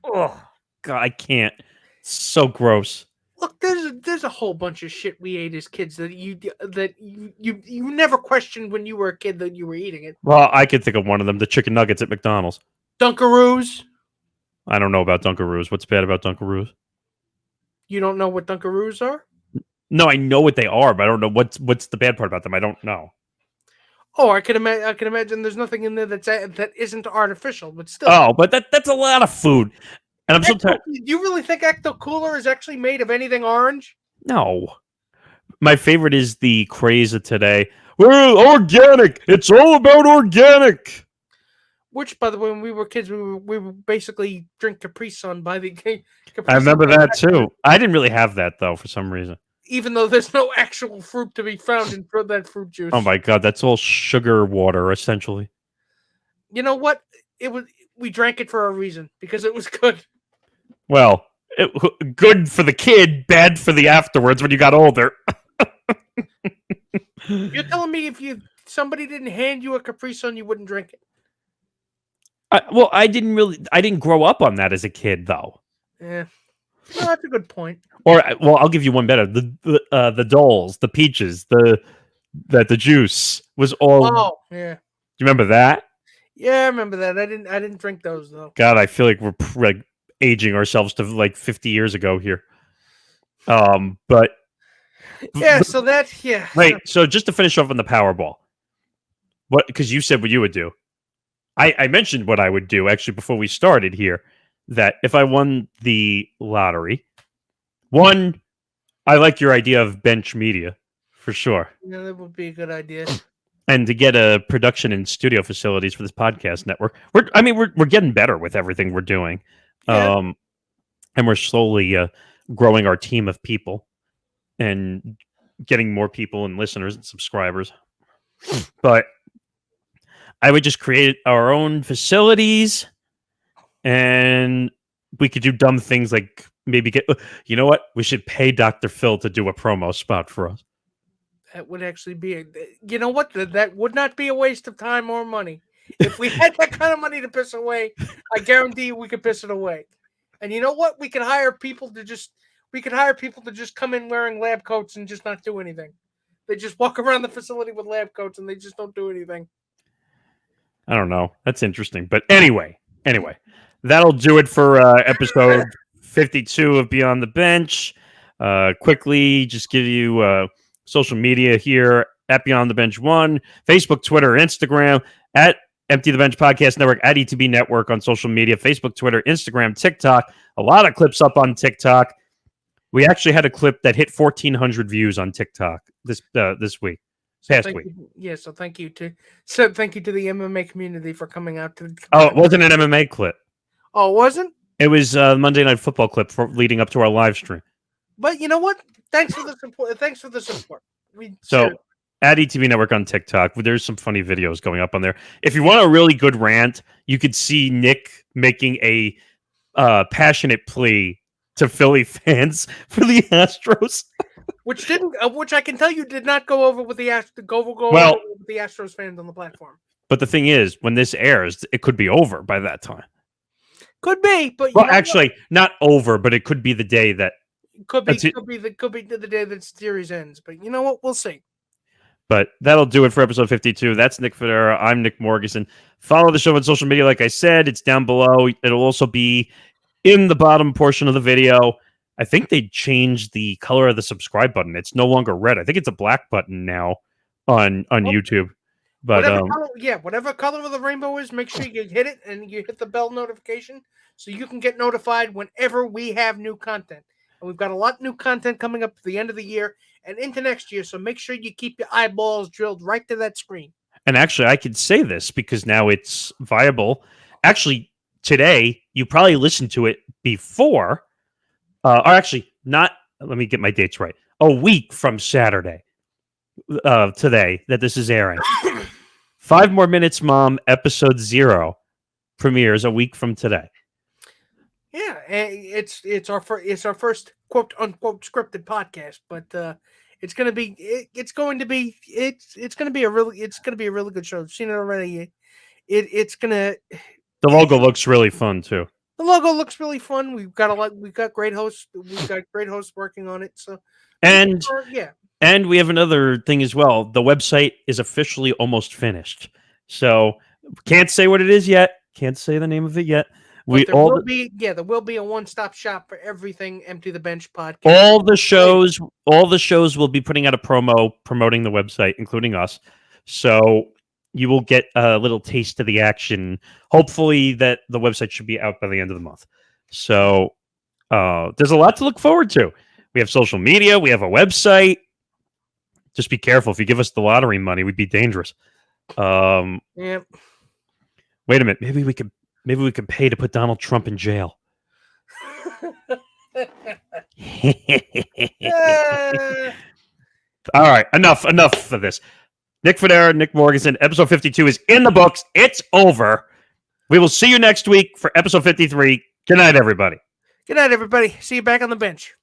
Oh God, I can't. It's so gross. Look, there's a whole bunch of shit we ate as kids that you never questioned when you were a kid that you were eating it. Well, I could think of one of them: the chicken nuggets at McDonald's. Dunkaroos. I don't know about Dunkaroos. What's bad about Dunkaroos? You don't know what Dunkaroos are? No, I know what they are, but I don't know what's the bad part about them. I don't know. Oh, I can imagine there's nothing in there that isn't artificial, but still. Oh, but that's a lot of food. And I'm so tired. Do you really think Ecto Cooler is actually made of anything orange? No. My favorite is the craze of today. Well, organic. It's all about organic. Which, by the way, when we were kids, we would basically drink Capri Sun by the Capri I remember that too. I didn't really have that though for some reason. Even though there's no actual fruit to be found in that fruit juice. Oh my God, that's all sugar water essentially. You know what? We drank it for a reason because it was good. Well, good for the kid, bad for the afterwards when you got older. You're telling me if somebody didn't hand you a Capri Sun, you wouldn't drink it? I didn't grow up on that as a kid, though. Yeah, well, that's a good point. Or, well, I'll give you one better: the Doles, the peaches, the juice was all. Oh, yeah. Do you remember that? Yeah, I remember that. I didn't drink those though. God, I feel like we're like aging ourselves to like 50 years ago here. But yeah, so that Wait, so just to finish off on the Powerball, because you said what you would do. I mentioned what I would do actually before we started here, that if I won the lottery, one, I like your idea of bench media for sure. Yeah, that would be a good idea. And to get a production and studio facilities for this podcast network, we're getting better with everything we're doing, Yeah. and we're slowly growing our team of people and getting more people and listeners and subscribers. But I would just create our own facilities, and we could do dumb things like maybe you know what? We should pay Dr. Phil to do a promo spot for us. That would actually be you know what? That would not be a waste of time or money. If we had that kind of money to piss away, I guarantee you we could piss it away. And you know what? We could hire people to just come in wearing lab coats and just not do anything. They just walk around the facility with lab coats and they just don't do anything. I don't know. That's interesting. But anyway, that'll do it for episode 52 of Beyond the Bench. Quickly, just give you social media here at Beyond the Bench 1, Facebook, Twitter, Instagram, at Empty the Bench Podcast Network, at ETB Network on social media, Facebook, Twitter, Instagram, TikTok. A lot of clips up on TikTok. We actually had a clip that hit 1,400 views on TikTok this week. Past week. So thank you to the MMA community for coming out to. Oh, it wasn't an MMA clip. Oh, it wasn't? It was a Monday Night Football clip leading up to our live stream. But you know what? Thanks for the support. So at ETV Network on TikTok, there's some funny videos going up on there. If you want a really good rant, you could see Nick making a passionate plea to Philly fans for the Astros. Which I can tell you did not go over with the over with the Astros fans on the platform. But the thing is, when this airs, it could be over by that time. Could be, but actually, not over, but it could be the day that could be the day that series ends. But you know what? We'll see. But that'll do it for episode 52. That's Nick Fodera. I'm Nick Morgasen. Follow the show on social media. Like I said, it's down below. It'll also be in the bottom portion of the video. I think they changed the color of the subscribe button. It's no longer red. I think it's a black button now on YouTube. But whatever color of the rainbow is, make sure you hit it and you hit the bell notification so you can get notified whenever we have new content. And we've got a lot of new content coming up at the end of the year and into next year. So make sure you keep your eyeballs drilled right to that screen. And actually, I could say this because now it's viable. Actually, today, you probably listened to it before, or actually, not, let me get my dates right. A week from Saturday, today, that this is airing. 5 More Minutes, Mom, episode 0 premieres a week from today. Yeah, it's our first quote unquote scripted podcast, but it's gonna be a really good show. I've seen it already. The logo looks really fun too. The logo looks really fun. We've got great hosts. We've got great hosts working on it. So and we have another thing as well. The website is officially almost finished. So can't say what it is yet. Can't say the name of it yet. There will be a one-stop shop for everything Empty the Bench podcast. All the shows will be putting out a promo promoting the website, including us. So you will get a little taste of the action. Hopefully that the website should be out by the end of the month. So there's a lot to look forward to. We have social media. We have a website. Just be careful. If you give us the lottery money, we'd be dangerous. Yeah. Wait a minute. Maybe we could pay to put Donald Trump in jail. All right. Enough of this. Nick Fodera, Nick Morgasen. Episode 52 is in the books. It's over. We will see you next week for episode 53. Good night, everybody. Good night, everybody. See you back on the bench.